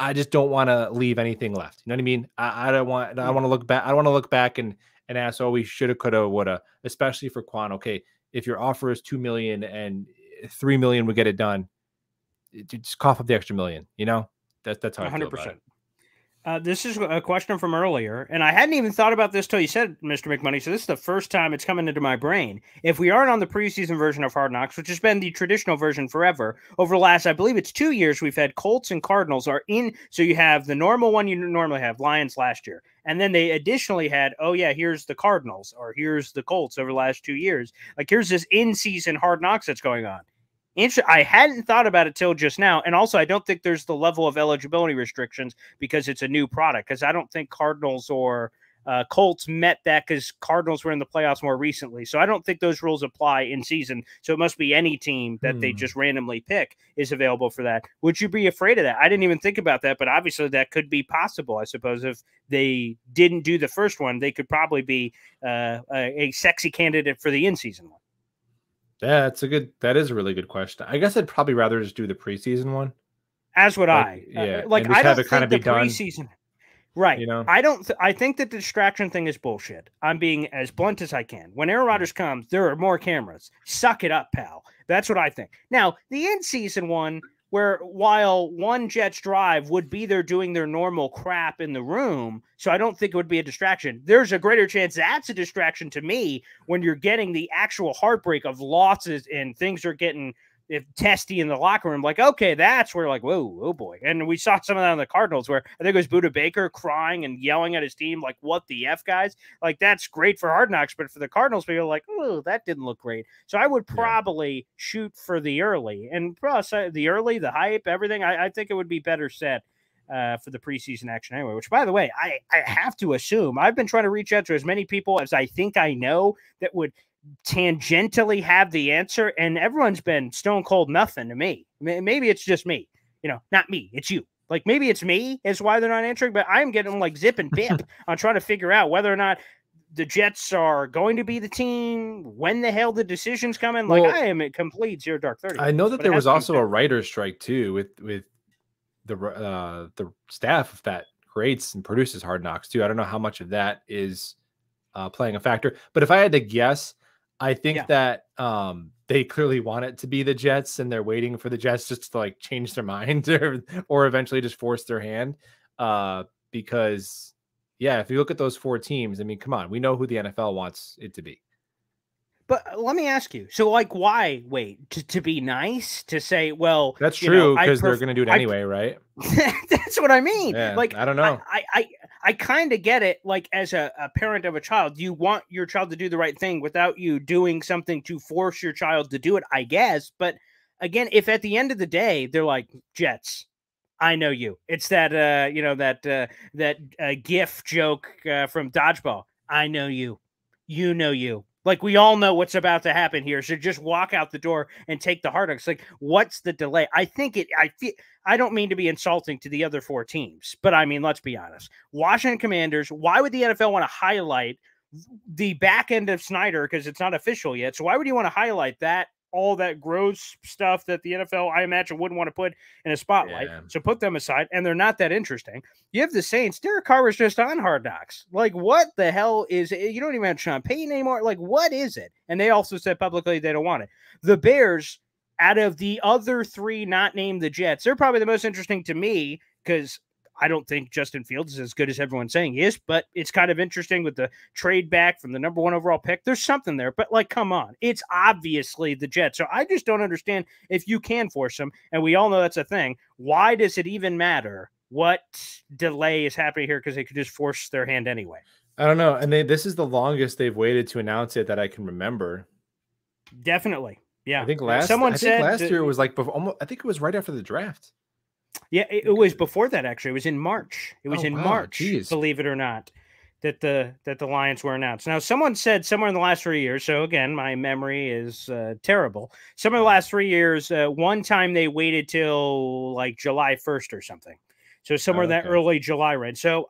I just don't want to leave anything left. You know what I mean? I want to look back. I don't want to look back and ask, oh, we shoulda, coulda, woulda, especially for Quan. Okay, if your offer is $2 million and $3 million would get it done, just cough up the extra $1 million. That's how 100%. I feel about it. This is a question from earlier, and I hadn't even thought about this till you said, Mr. McMoney, so this is the first time it's coming into my brain. If we aren't on the preseason version of Hard Knocks, which has been the traditional version forever, over the last, I believe it's 2 years, we've had Colts and Cardinals are in, so you have the normal one you normally have, Lions last year, and then they additionally had, oh yeah, here's the Cardinals, or here's the Colts over the last 2 years. Like, here's this in-season Hard Knocks that's going on. I hadn't thought about it till just now. And also, I don't think there's the level of eligibility restrictions because it's a new product. Because I don't think Cardinals or Colts met that, because Cardinals were in the playoffs more recently. So I don't think those rules apply in season. So it must be any team that they just randomly pick is available for that. Would you be afraid of that? I didn't even think about that, but obviously that could be possible. I suppose if they didn't do the first one, they could probably be a sexy candidate for the in-season one. That is a really good question. I guess I'd probably rather just do the preseason one. As would I. Yeah. I don't think the done. Preseason. Right. I think that the distraction thing is bullshit. I'm being as blunt as I can. When Aaron Rodgers comes, there are more cameras. Suck it up, pal. That's what I think. Now, the in-season one, where while one Jets drive would be there doing their normal crap in the room, so I don't think it would be a distraction. There's a greater chance that's a distraction to me when you're getting the actual heartbreak of losses and things are getting testy in the locker room. Like, okay, that's where like, whoa, oh boy. And we saw some of that on the Cardinals where I think it was Budda Baker crying and yelling at his team, like, what the F, guys? Like, that's great for Hard Knocks, but for the Cardinals, people are like, oh, that didn't look great. So I would probably shoot for the early. And plus, the early, the hype, everything, I think it would be better set for the preseason action anyway, which, by the way, I have to assume I've been trying to reach out to as many people as I think I know that would tangentially have the answer, and everyone's been stone cold nothing to me. Maybe it's just me, not me, it's you. Like, maybe it's me is why they're not answering, but I'm getting like zip and bip on trying to figure out whether or not the Jets are going to be the team, when the hell the decision's coming. Like, I am at complete zero dark 30. I know that there was also a writer's strike too with the staff that creates and produces Hard Knocks too. I don't know how much of that is playing a factor, but if I had to guess, I think that they clearly want it to be the Jets, and they're waiting for the Jets just to like change their mind or eventually just force their hand. Because if you look at those 4 teams, I mean, come on, we know who the NFL wants it to be. But let me ask you, so like, why wait to be nice, to say, well, that's true, because they're going to do it anyway, right? That's what I mean. Yeah, like, I don't know. I kind of get it. Like, as a parent of a child, you want your child to do the right thing without you doing something to force your child to do it, I guess. But again, if at the end of the day, they're like, Jets, I know you. It's that, that GIF joke from Dodgeball. I know you. You know you. Like, we all know what's about to happen here. So just walk out the door and take the Hard Knocks. Like, what's the delay? I don't mean to be insulting to the other 4 teams, but I mean, let's be honest. Washington Commanders, why would the NFL want to highlight the back end of Snyder? Because it's not official yet. So why would you want to highlight that? All that gross stuff that the NFL, I imagine, wouldn't want to put in a spotlight. Yeah. So put them aside, and they're not that interesting. You have the Saints. Derek Carr was just on Hard Knocks. Like, what the hell is it? You don't even have Sean Payton anymore. Like, what is it? And they also said publicly they don't want it. The Bears, out of the other three not named the Jets, they're probably the most interesting to me because I don't think Justin Fields is as good as everyone's saying he is, but it's kind of interesting with the trade back from the number 1 overall pick. There's something there, but like, come on, it's obviously the Jets. So I just don't understand if you can force them, and we all know that's a thing. Why does it even matter what delay is happening here? Because they could just force their hand anyway. I don't know. And this is the longest they've waited to announce it that I can remember. Definitely. Yeah. I think last year it was like before, I think it was right after the draft. Yeah, it was before that, actually. It was in March. It was in March, geez. Believe it or not, that the Lions were announced. Now, someone said somewhere in the last 3 years, so again, my memory is terrible. Somewhere in the last 3 years, one time they waited till like July 1st or something. So somewhere in that early July range. So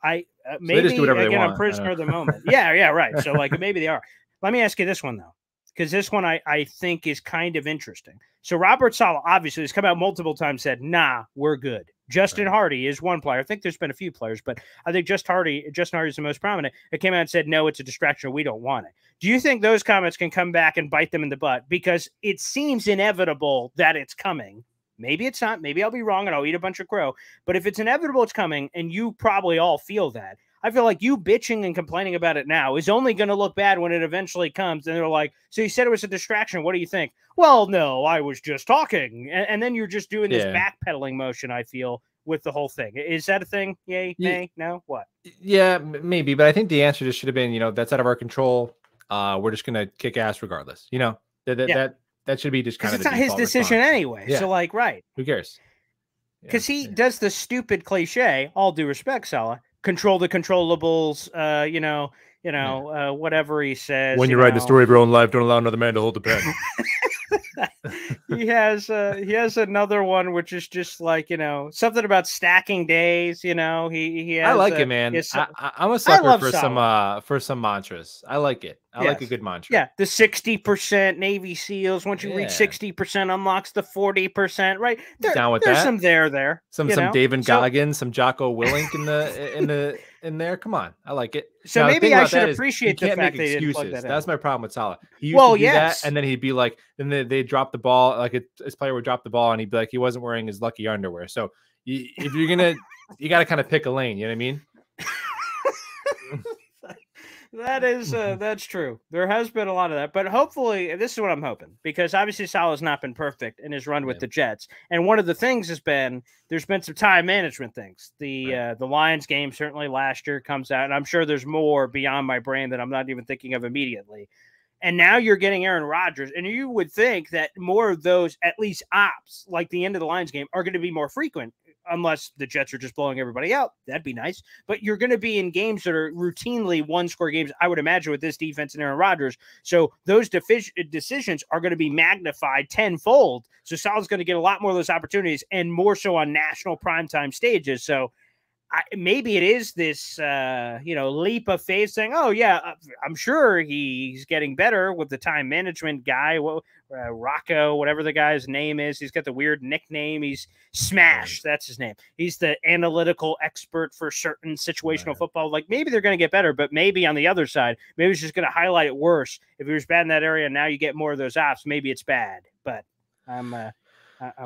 maybe, they just do whatever they want. I'm prisoner of the moment. Yeah, right. So like maybe they are. Let me ask you this one, though, because this one I think is kind of interesting. So Robert Saleh obviously has come out multiple times, said, nah, we're good. Justin Hardy is one player. I think there's been a few players, but I think Justin Hardy is the most prominent. It came out and said, no, it's a distraction. We don't want it. Do you think those comments can come back and bite them in the butt? Because it seems inevitable that it's coming. Maybe it's not. Maybe I'll be wrong and I'll eat a bunch of crow. But if it's inevitable it's coming, and you probably all feel that, I feel like you bitching and complaining about it now is only going to look bad when it eventually comes. And they're like, so you said it was a distraction. What do you think? Well, no, I was just talking. And then you're just doing this backpedaling motion, I feel, with the whole thing. Is that a thing? Yay, nay, no, what? Yeah, maybe. But I think the answer just should have been, that's out of our control. We're just going to kick ass regardless. That should be just kind of it's not his decision anyway. Yeah. So like, right. Who cares? Because he does the stupid cliche, all due respect, Saleh, control the controllables, whatever he says. When you're writing the story of your own life, don't allow another man to hold the pen. He has another one which is just like, something about stacking days. He has, I like it, man. I'm a sucker for some mantras. I like it. I like a good mantra. Yeah, the 60% Navy SEALs. Once you reach 60%, unlocks the 40%. Right? Down with there's that. Some there. Some David Goggins, some Jocko Willink in there. Come on, I like it. So now, maybe I should appreciate the fact they didn't plug that. That's my problem with Saleh. He used to do that, and then he'd be like, then they drop the ball, like his player would drop the ball, and he'd be like, he wasn't wearing his lucky underwear. So if you're gonna, you got to kind of pick a lane. You know what I mean? That's true. There has been a lot of that, but hopefully this is what I'm hoping, because obviously Saleh's not been perfect in his run with the Jets. And one of the things has been, there's been some time management things. The Lions game certainly last year comes out, and I'm sure there's more beyond my brain that I'm not even thinking of immediately. And now you're getting Aaron Rodgers, and you would think that more of those, at least ops, like the end of the Lions game, are going to be more frequent, unless the Jets are just blowing everybody out. That'd be nice. But you're going to be in games that are routinely one-score games, I would imagine, with this defense and Aaron Rodgers. So those decisions are going to be magnified tenfold. So Saleh's going to get a lot more of those opportunities, and more so on national primetime stages. So maybe it is this, leap of faith saying, oh, yeah, I'm sure he's getting better with the time management guy, Rocco, whatever the guy's name is. He's got the weird nickname. He's Smash. That's his name. He's the analytical expert for certain situational football. Like, maybe they're going to get better, but maybe on the other side, maybe it's just going to highlight it worse. If he was bad in that area, now you get more of those ops. Maybe it's bad, but I'm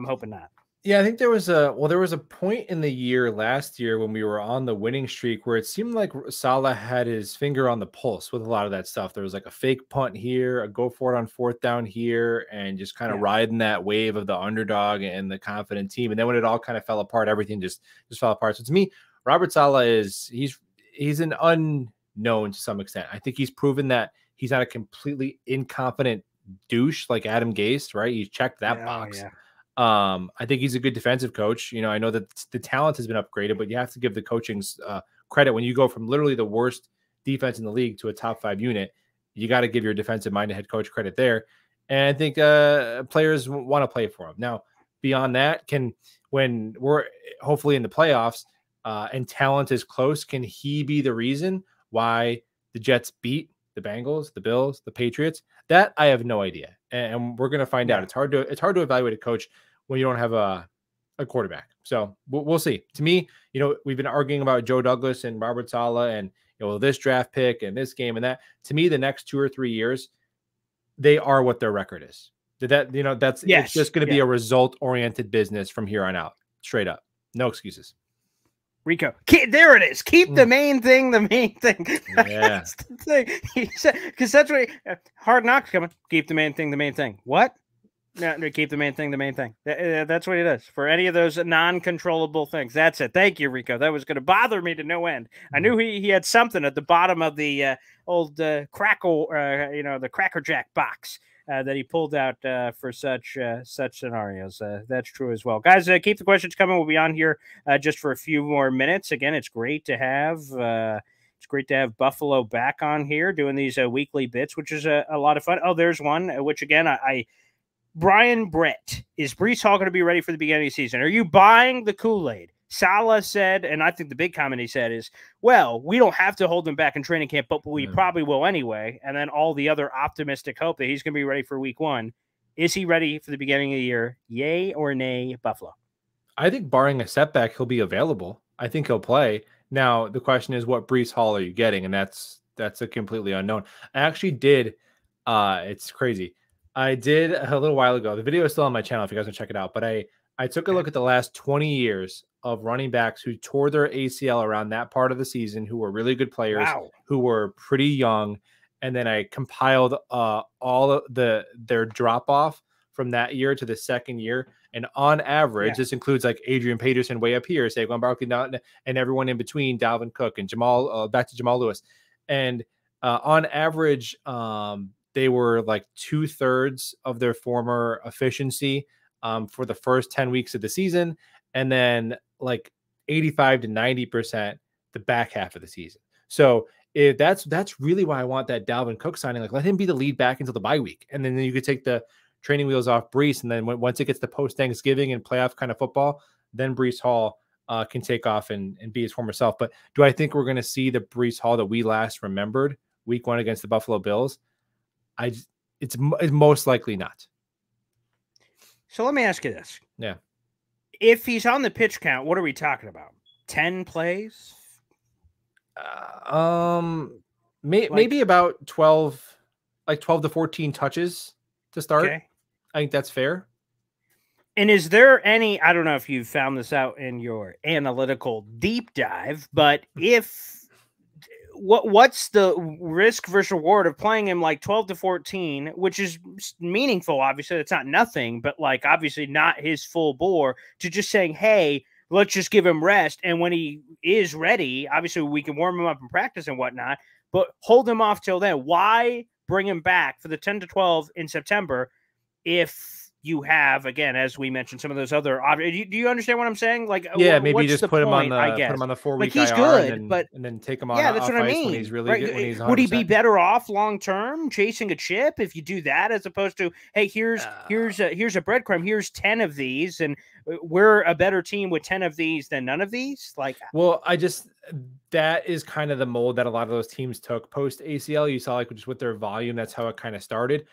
hoping not. Yeah, I think there was a point in the year last year when we were on the winning streak where it seemed like Saleh had his finger on the pulse with a lot of that stuff. There was like a fake punt here, a go for it on fourth down here, and just kind of riding that wave of the underdog and the confident team. And then when it all kind of fell apart, everything just fell apart. So to me, Robert Saleh he's an unknown to some extent. I think he's proven that he's not a completely incompetent douche like Adam Gase, right? He's checked that box. Yeah. I think he's a good defensive coach. I know that the talent has been upgraded, but you have to give the coaching credit. When you go from literally the worst defense in the league to a top 5 unit, you got to give your defensive minded head coach credit there. And I think players want to play for him. Now, beyond that, when we're hopefully in the playoffs and talent is close, can he be the reason why the Jets beat the Bengals, the Bills, the Patriots? That I have no idea. And we're going to find out. It's hard to evaluate a coach when you don't have a quarterback. So we'll see. To me, we've been arguing about Joe Douglas and Robert Saleh and this draft pick and this game and that. To me, the next 2 or 3 years, they are what their record is. It's just going to be a result-oriented business from here on out. Straight up. No excuses. Rico, there it is. Keep the main thing the main thing. Yeah. That's the thing. He said, because that's what Hard Knocks coming. Keep the main thing the main thing. What? No, keep the main thing the main thing. That's what he does for any of those non-controllable things. That's it. Thank you, Rico. That was going to bother me to no end. I knew he had something at the bottom of the old crackle, the Cracker Jack box. That he pulled out for such scenarios. That's true as well. Guys, keep the questions coming. We'll be on here just for a few more minutes. Again, it's great to have Buffalo back on here doing these weekly bits, which is a lot of fun. Oh, there's one, which again, Brian Brett, is Breece Hall going to be ready for the beginning of the season? Are you buying the Kool-Aid? Salah said, and I think the big comment he said is, well, we don't have to hold him back in training camp, but we probably will anyway. And then all the other optimistic hope that he's going to be ready for week 1. Is he ready for the beginning of the year? Yay or nay, Buffalo? I think barring a setback, he'll be available. I think he'll play. Now, the question is, what Breece Hall are you getting? And that's a completely unknown. I actually did. It's crazy. I did a little while ago. The video is still on my channel if you guys want to check it out. But I took a look at the last 20 yeyears of running backs who tore their ACL around that part of the season, who were really good players, who were pretty young. And then I compiled all of their drop off from that year to the second year. And on average, this includes like Adrian Peterson way up here, Saquon Barkley down, and everyone in between, Dalvin Cook and back to Jamal Lewis. And on average, they were like 2/3 of their former efficiency for the first 10 weeks of the season, and then like 85 to 90% the back half of the season. So if that's really why I want that Dalvin Cook signing. Like, let him be the lead back until the bye week, and then you could take the training wheels off Breece, and then once it gets to post Thanksgiving and playoff kind of football, then Breece Hall can take off and be his former self. But do I think we're going to see the Breece Hall that we last remembered week 1 against the Buffalo Bills? It's most likely not. So let me ask you this. Yeah. If he's on the pitch count, what are we talking about? 10 plays? Maybe about 12 to 14 touches to start. Okay. I think that's fair. And is there any, I don't know if you've found this out in your analytical deep dive, but what's the risk versus reward of playing him like 12 to 14, which is meaningful? Obviously, it's not nothing, but like obviously not his full bore, to just saying, hey, let's just give him rest. And when he is ready, obviously we can warm him up in practice and whatnot, but hold him off till then. Why bring him back for the 10 to 12 in September if you have, again, as we mentioned, some of those other. Do you understand what I'm saying? Like, yeah, maybe just put him on the 4-week he's IR, good, and then take him on. Yeah, that's what I mean. When he's really good, when he's 100%. Would he be better off long term chasing a chip if you do that, as opposed to, hey, here's a breadcrumb, here's 10 of these, and we're a better team with 10 of these than none of these? Like, well, that is kind of the mold that a lot of those teams took post ACL. You saw, like, just with their volume, that's how it kind of started.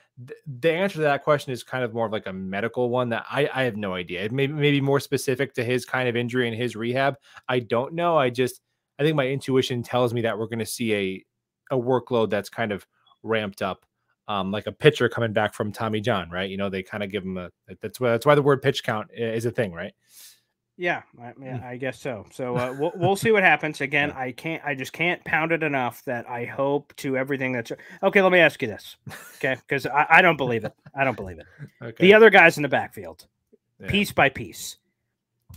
The answer to that question is kind of more of like a medical one that I have no idea. It maybe more specific to his kind of injury and his rehab. I don't know. I think my intuition tells me that we're going to see a workload that's kind of ramped up, like a pitcher coming back from Tommy John, right? You know, they kind of give him that's why the word pitch count is a thing, right? Yeah, I guess so. So we'll see what happens. Again, yeah. I just can't pound it enough that I hope to everything that's okay. Let me ask you this, okay? Because I don't believe it. I don't believe it. Okay. The other guys in the backfield, piece by piece.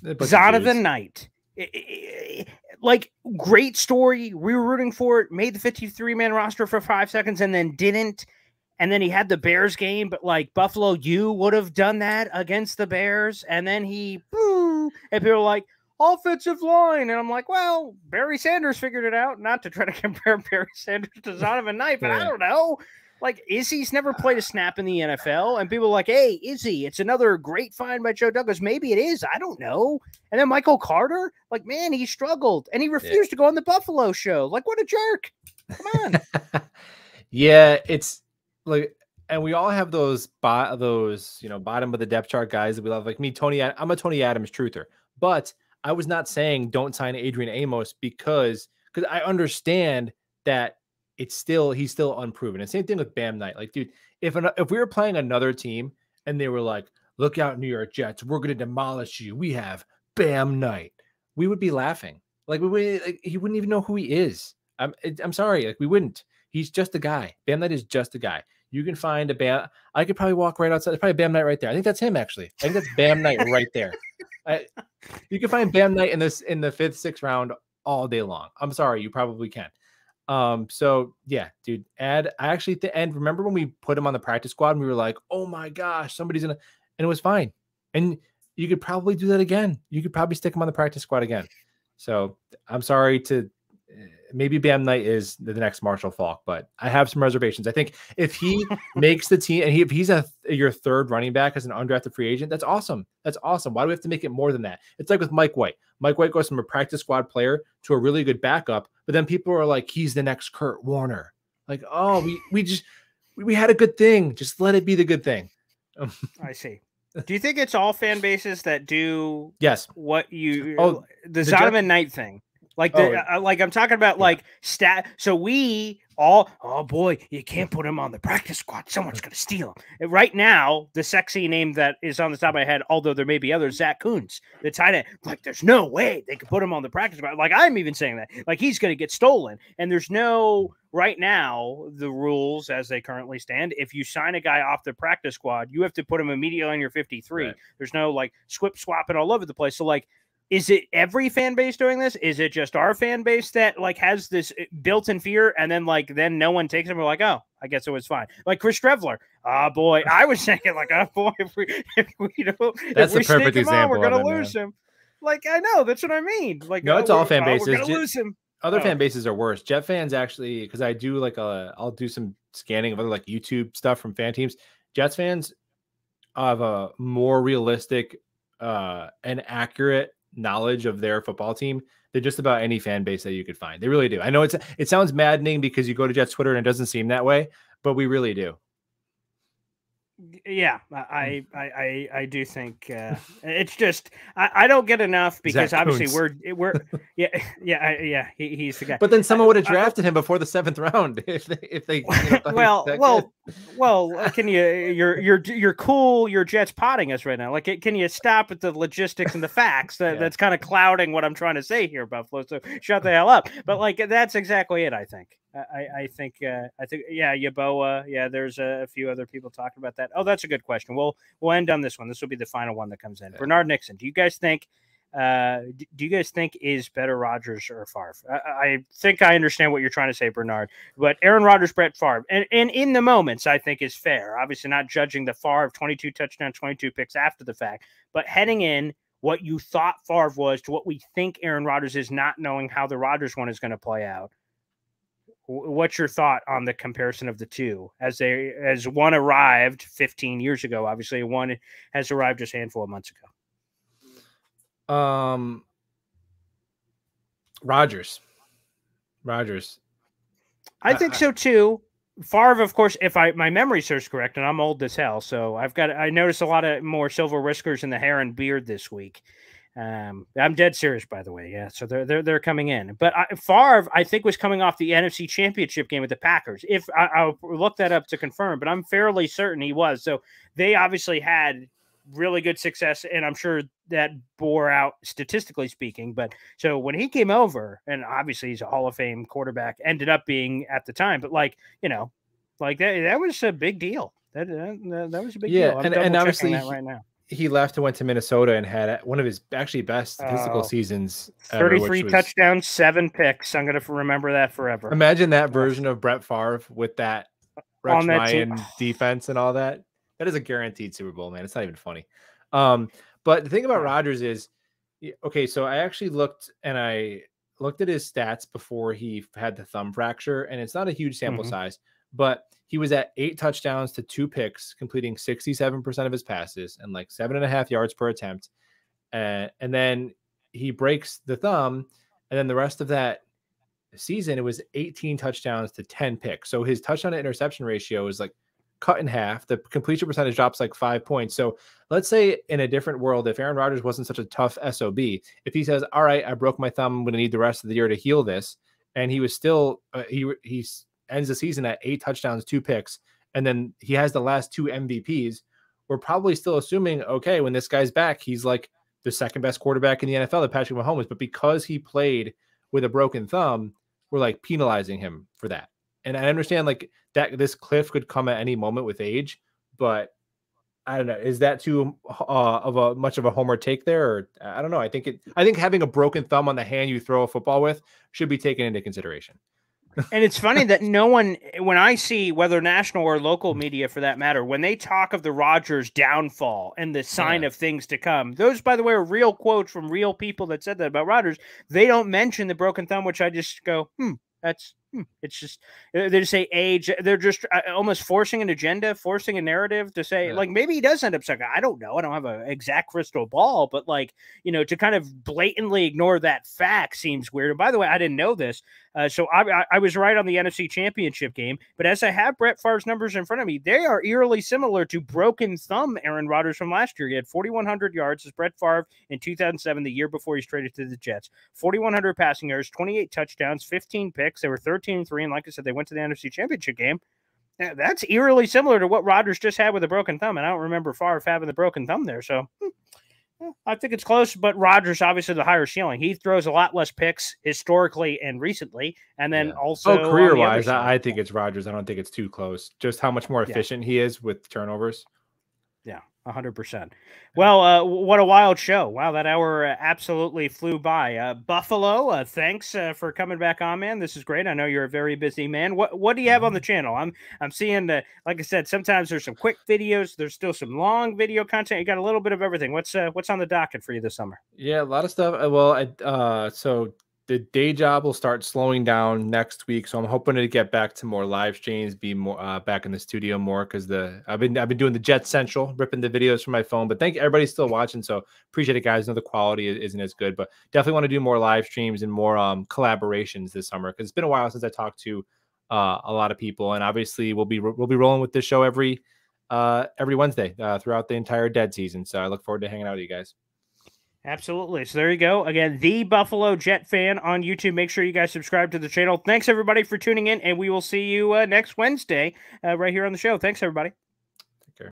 Zonovan Knight, like, great story. We were rooting for it. Made the 53-man roster for 5 seconds and then didn't. And then he had the Bears game, but like Buffalo, you would have done that against the Bears. And then and people are like, offensive line. And I'm like, well, Barry Sanders figured it out. Not to try to compare Barry Sanders to Zonovan Knight, but I don't know. Like, Izzy's never played a snap in the NFL. And people are like, hey, Izzy, it's another great find by Joe Douglas. Maybe it is. I don't know. And then Michael Carter, like, man, he struggled. And he refused to go on the Buffalo show. Like, what a jerk. Come on. Yeah, it's like, and we all have those bottom of the depth chart guys that we love. Like me, I'm a Tony Adams truther, but I was not saying don't sign Adrian Amos because I understand that he's still unproven. And same thing with Bam Knight. Like, dude, if we were playing another team and they were like, look out, New York Jets, we're going to demolish you. We have Bam Knight. We would be laughing. Like, he wouldn't even know who he is. I'm sorry. Like, we wouldn't. He's just a guy. Bam Knight is just a guy. You can find a Bam. I could probably walk right outside. There's probably Bam Knight right there. I think that's him, actually. I think that's Bam Knight right there. You can find Bam Knight in the 5th, 6th round all day long. I'm sorry. You probably can. So yeah, dude, I actually at the end, remember when we put him on the practice squad and we were like, oh my gosh, somebody's gonna, and it was fine. And you could probably do that again. You could probably stick him on the practice squad again. So I'm sorry to, maybe Bam Knight is the next Marshall Faulk, but I have some reservations. I think if he makes the team and if he's your 3rd running back as an undrafted free agent, that's awesome. That's awesome. Why do we have to make it more than that? It's like with Mike White. Mike White goes from a practice squad player to a really good backup, but then people are like, he's the next Kurt Warner. Like, oh, we had a good thing. Just let it be the good thing. I see. Do you think it's all fan bases that do what the Zonovan Knight thing? Like, like I'm talking about like stat. So we all, oh boy, you can't put him on the practice squad. Someone's going to steal him. And right now, the sexy name that is on the top of my head, although there may be others, Zach Kuntz, the tight end. Like, there's no way they could put him on the practice squad. Like, I'm even saying that. Like, he's going to get stolen. And there's no, right now, the rules as they currently stand, if you sign a guy off the practice squad, you have to put him immediately on your 53. Right. There's no like swapping all over the place. So like, is it every fan base doing this? Is it just our fan base that like has this built-in fear, and then no one takes him? We're like, oh, I guess it was fine. Like Chris Trevler. Oh boy, I was thinking like, oh boy, if we don't, that's the perfect example. We're gonna lose him. Like, I know, that's what I mean. Like, no, it's all fan bases. We're gonna lose him. Other fan bases are worse. Jet fans actually, because I do like I'll do some scanning of other like YouTube stuff from fan teams. Jets fans have a more realistic and accurate knowledge of their football team than just about any fan base that you could find. They really do. I know it sounds maddening because you go to Jets Twitter and it doesn't seem that way, but we really do. Yeah, I do think it's just I don't get enough because Zach obviously Kuntz. we're he's the guy. But then someone would have drafted him before the 7th round if they well can you're cool, you're Jets potting us right now. Like, can you stop at the logistics and the facts that's kind of clouding what I'm trying to say here, Buffalo? So shut the hell up. But like, that's exactly it. I think Yeboah. Yeah, there's a few other people talking about that. Oh, that's a good question. We'll end on this one. This will be the final one that comes in. Yeah. Bernard Nixon. Do you guys think is better Rodgers or Favre? I think I understand what you're trying to say, Bernard. But Aaron Rodgers, Brett Favre, and in the moments, I think is fair. Obviously, not judging the Favre 22 touchdowns, 22 picks after the fact, but heading in what you thought Favre was to what we think Aaron Rodgers is, not knowing how the Rodgers one is going to play out. What's your thought on the comparison of the two as one arrived 15 years ago? Obviously, one has arrived just a handful of months ago. Rodgers. I think so too. Favre, of course, if my memory serves correct, and I'm old as hell, so I noticed a lot of more silver whiskers in the hair and beard this week. I'm dead serious, by the way. Yeah, so they're coming in. But Favre, I think, was coming off the NFC Championship game with the Packers. If I'll look that up to confirm, but I'm fairly certain he was. So they obviously had really good success, and I'm sure that bore out statistically speaking. But so when he came over, and obviously he's a Hall of Fame quarterback, ended up being at the time, but like that was a big deal. That was a big deal. I'm and obviously that right now. He left and went to Minnesota and had one of his actually best statistical seasons. 33 touchdowns, 7 picks. I'm going to remember that forever. Imagine that version of Brett Favre with that Rex Ryan defense and all that. That is a guaranteed Super Bowl, man. It's not even funny. But the thing about Rodgers is, okay, so I actually looked at his stats before he had the thumb fracture, and it's not a huge sample size, but he was at 8 touchdowns to 2 picks, completing 67% of his passes and like 7.5 yards per attempt. And then he breaks the thumb. And then the rest of that season, it was 18 touchdowns to 10 picks. So his touchdown to interception ratio is like cut in half. The completion percentage drops like 5 points. So let's say in a different world, if Aaron Rodgers wasn't such a tough SOB, if he says, all right, I broke my thumb, I'm going to need the rest of the year to heal this. And he was still, he's ends the season at 8 touchdowns, 2 picks, and then he has the last 2 MVPs. we're probably still assuming, okay, when this guy's back, he's like the second best quarterback in the NFL, that Patrick Mahomes. But because he played with a broken thumb, we're like penalizing him for that. And I understand like that this cliff could come at any moment with age, but I don't know. Is that too much of a homer take there? Or I don't know. I think having a broken thumb on the hand you throw a football with should be taken into consideration. And it's funny that no one, when I see whether national or local media for that matter, when they talk of the Rodgers downfall and the sign of things to come, those, by the way, are real quotes from real people that said that about Rodgers. They don't mention the broken thumb, which I just go, it's just, they just say age. They're just almost forcing an agenda, forcing a narrative to say, like, maybe he does end up sucking. I don't know. I don't have an exact crystal ball, but like, to kind of blatantly ignore that fact seems weird. And by the way, I didn't know this. So I was right on the NFC Championship game, but as I have Brett Favre's numbers in front of me, they are eerily similar to broken thumb Aaron Rodgers from last year. He had 4,100 yards as Brett Favre in 2007, the year before he's traded to the Jets. 4,100 passing yards, 28 touchdowns, 15 picks. They were 13-3, and like I said, they went to the NFC Championship game. Now, that's eerily similar to what Rodgers just had with a broken thumb, and I don't remember Favre having the broken thumb there, so I think it's close, but Rodgers obviously the higher ceiling. He throws a lot less picks historically and recently, and then also career-wise, I think it's Rodgers. I don't think it's too close. Just how much more efficient he is with turnovers. Yeah, 100%. Well, what a wild show. Wow, that hour absolutely flew by. Buffalo, thanks for coming back on, man. This is great. I know you're a very busy man. What do you have on the channel? I'm seeing, like I said, sometimes there's some quick videos. There's still some long video content. You got a little bit of everything. What's on the docket for you this summer? Yeah, a lot of stuff. So the day job will start slowing down next week, so I'm hoping to get back to more live streams, be more back in the studio more, because I've been doing the Jet Central, ripping the videos from my phone. But thank you, everybody's still watching, so appreciate it, guys. I know the quality isn't as good, but definitely want to do more live streams and more collaborations this summer, because it's been a while since I talked to a lot of people, and obviously we'll be rolling with this show every Wednesday throughout the entire dead season. So I look forward to hanging out with you guys. Absolutely. So there you go. Again, the Buffalo Jet fan on YouTube. Make sure you guys subscribe to the channel. Thanks, everybody, for tuning in, and we will see you next Wednesday right here on the show. Thanks, everybody.